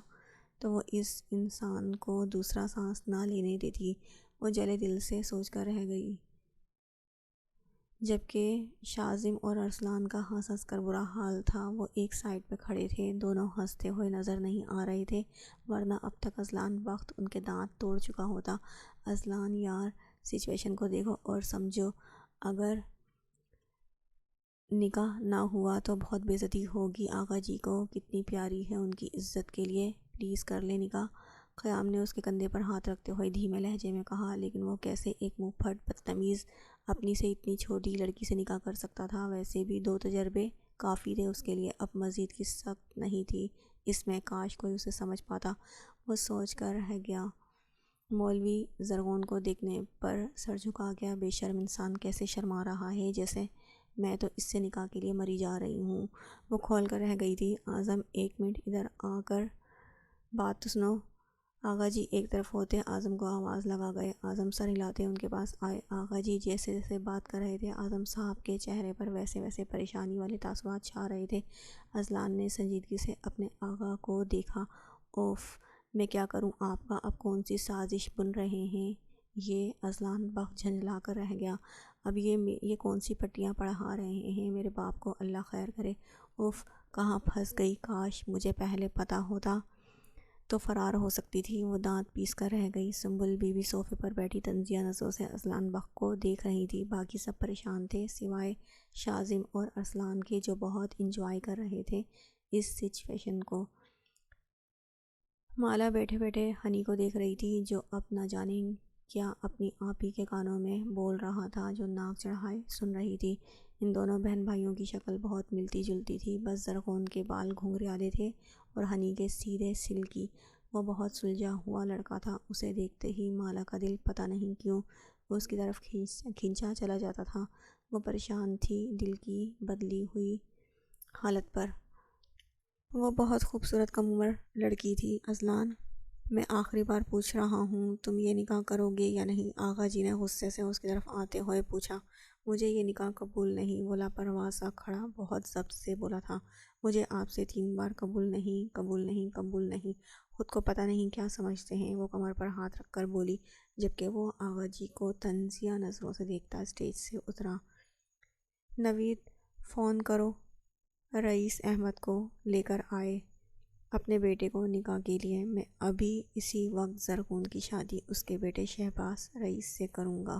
تو وہ اس انسان کو دوسرا سانس نہ لینے دیتی۔ وہ جلے دل سے سوچ کر رہ گئی، جبکہ شاذم اور ارسلان کا ہنس ہنس کر برا حال تھا۔ وہ ایک سائڈ پہ کھڑے تھے، دونوں ہنستے ہوئے نظر نہیں آ رہے تھے، ورنہ اب تک اذلان بخت ان کے دانت توڑ چکا ہوتا۔ اذلان یار سچویشن کو دیکھو اور سمجھو، اگر نکاح نہ ہوا تو بہت بے عزتی ہوگی آغا جی کو، کتنی پیاری ہے ان کی عزت کے لیے، پلیز کر لیں نکاح۔ قیام نے اس کے کندھے پر ہاتھ رکھتے ہوئے دھیمے لہجے میں کہا، لیکن وہ کیسے ایک منہ پھٹ بدتمیز اپنی سے اتنی چھوٹی لڑکی سے نکاح کر سکتا تھا؟ ویسے بھی 2 تجربے کافی تھے اس کے لیے، اب مزید کی سخت نہیں تھی اس میں، کاش کوئی اسے سمجھ پاتا۔ وہ سوچ کر رہ گیا۔ مولوی زرغون کو دیکھنے پر سر جھکا گیا، بے شرم انسان کیسے شرما رہا ہے، جیسے میں تو اس سے نکاح کے لیے مری جا رہی ہوں۔ وہ کھول کر رہ گئی تھی۔ اعظم ایک منٹ ادھر آ کر بات تو سنو۔ آغا جی ایک طرف ہوتے اعظم کو آواز لگا گئے۔ اعظم سر ہلاتے ان کے پاس آئے۔ آغا جی جیسے جیسے بات کر رہے تھے اعظم صاحب کے چہرے پر ویسے ویسے پریشانی والے تاثرات چھا رہے تھے۔ اذلان نے سنجیدگی سے اپنے آغا کو دیکھا۔ اوف، میں کیا کروں آپ کا، اب کون سی سازش بن رہے ہیں یہ؟ اذلان بخت جھنجھلا کر رہ گیا، اب یہ کون سی پٹیاں پڑھا رہے ہیں میرے باپ کو، اللہ خیر کرے۔ اوف، کہاں پھنس گئی، کاش مجھے پہلے پتہ ہوتا تو فرار ہو سکتی تھی۔ وہ دانت پیس کر رہ گئی۔ سنبل بی بی صوفے پر بیٹھی طنزیہ نظروں سے اذلان بخت کو دیکھ رہی تھی۔ باقی سب پریشان تھے سوائے شاذم اور ارسلان کے، جو بہت انجوائے کر رہے تھے اس سچویشن کو۔ مالا بیٹھے بیٹھے ہنی کو دیکھ رہی تھی، جو اب نہ جانے کیا اپنی آپی کے کانوں میں بول رہا تھا، جو ناک چڑھائے سن رہی تھی۔ ان دونوں بہن بھائیوں کی شکل بہت ملتی جلتی تھی، بس زرغون کے بال گھنگریالے تھے اور ہنی کے سیدھے سلکی۔ وہ بہت سلجھا ہوا لڑکا تھا، اسے دیکھتے ہی مالا کا دل پتہ نہیں کیوں اس کی طرف کھینچا چلا جاتا تھا۔ وہ پریشان تھی دل کی بدلی ہوئی حالت پر۔ وہ بہت خوبصورت کم عمر لڑکی تھی۔ اذلان، میں آخری بار پوچھ رہا ہوں، تم یہ نکاح کرو گے یا نہیں؟ آغا جی نے غصے سے اس کی طرف آتے ہوئے پوچھا۔ مجھے یہ نکاح قبول نہیں، وہ لاپرواہ سا کھڑا بہت ضبط سے بولا تھا۔ مجھے آپ سے 3 بار قبول نہیں، قبول نہیں، قبول نہیں، خود کو پتہ نہیں کیا سمجھتے ہیں۔ وہ کمر پر ہاتھ رکھ کر بولی، جبکہ وہ آغا جی کو طنزیہ نظروں سے دیکھتا اسٹیج سے اترا۔ نوید، فون کرو، رئیس احمد کو لے کر آئے۔ اپنے بیٹے کو نکاح کے لیے میں ابھی اسی وقت زرکون کی شادی اس کے بیٹے شہباز رئیس سے کروں گا۔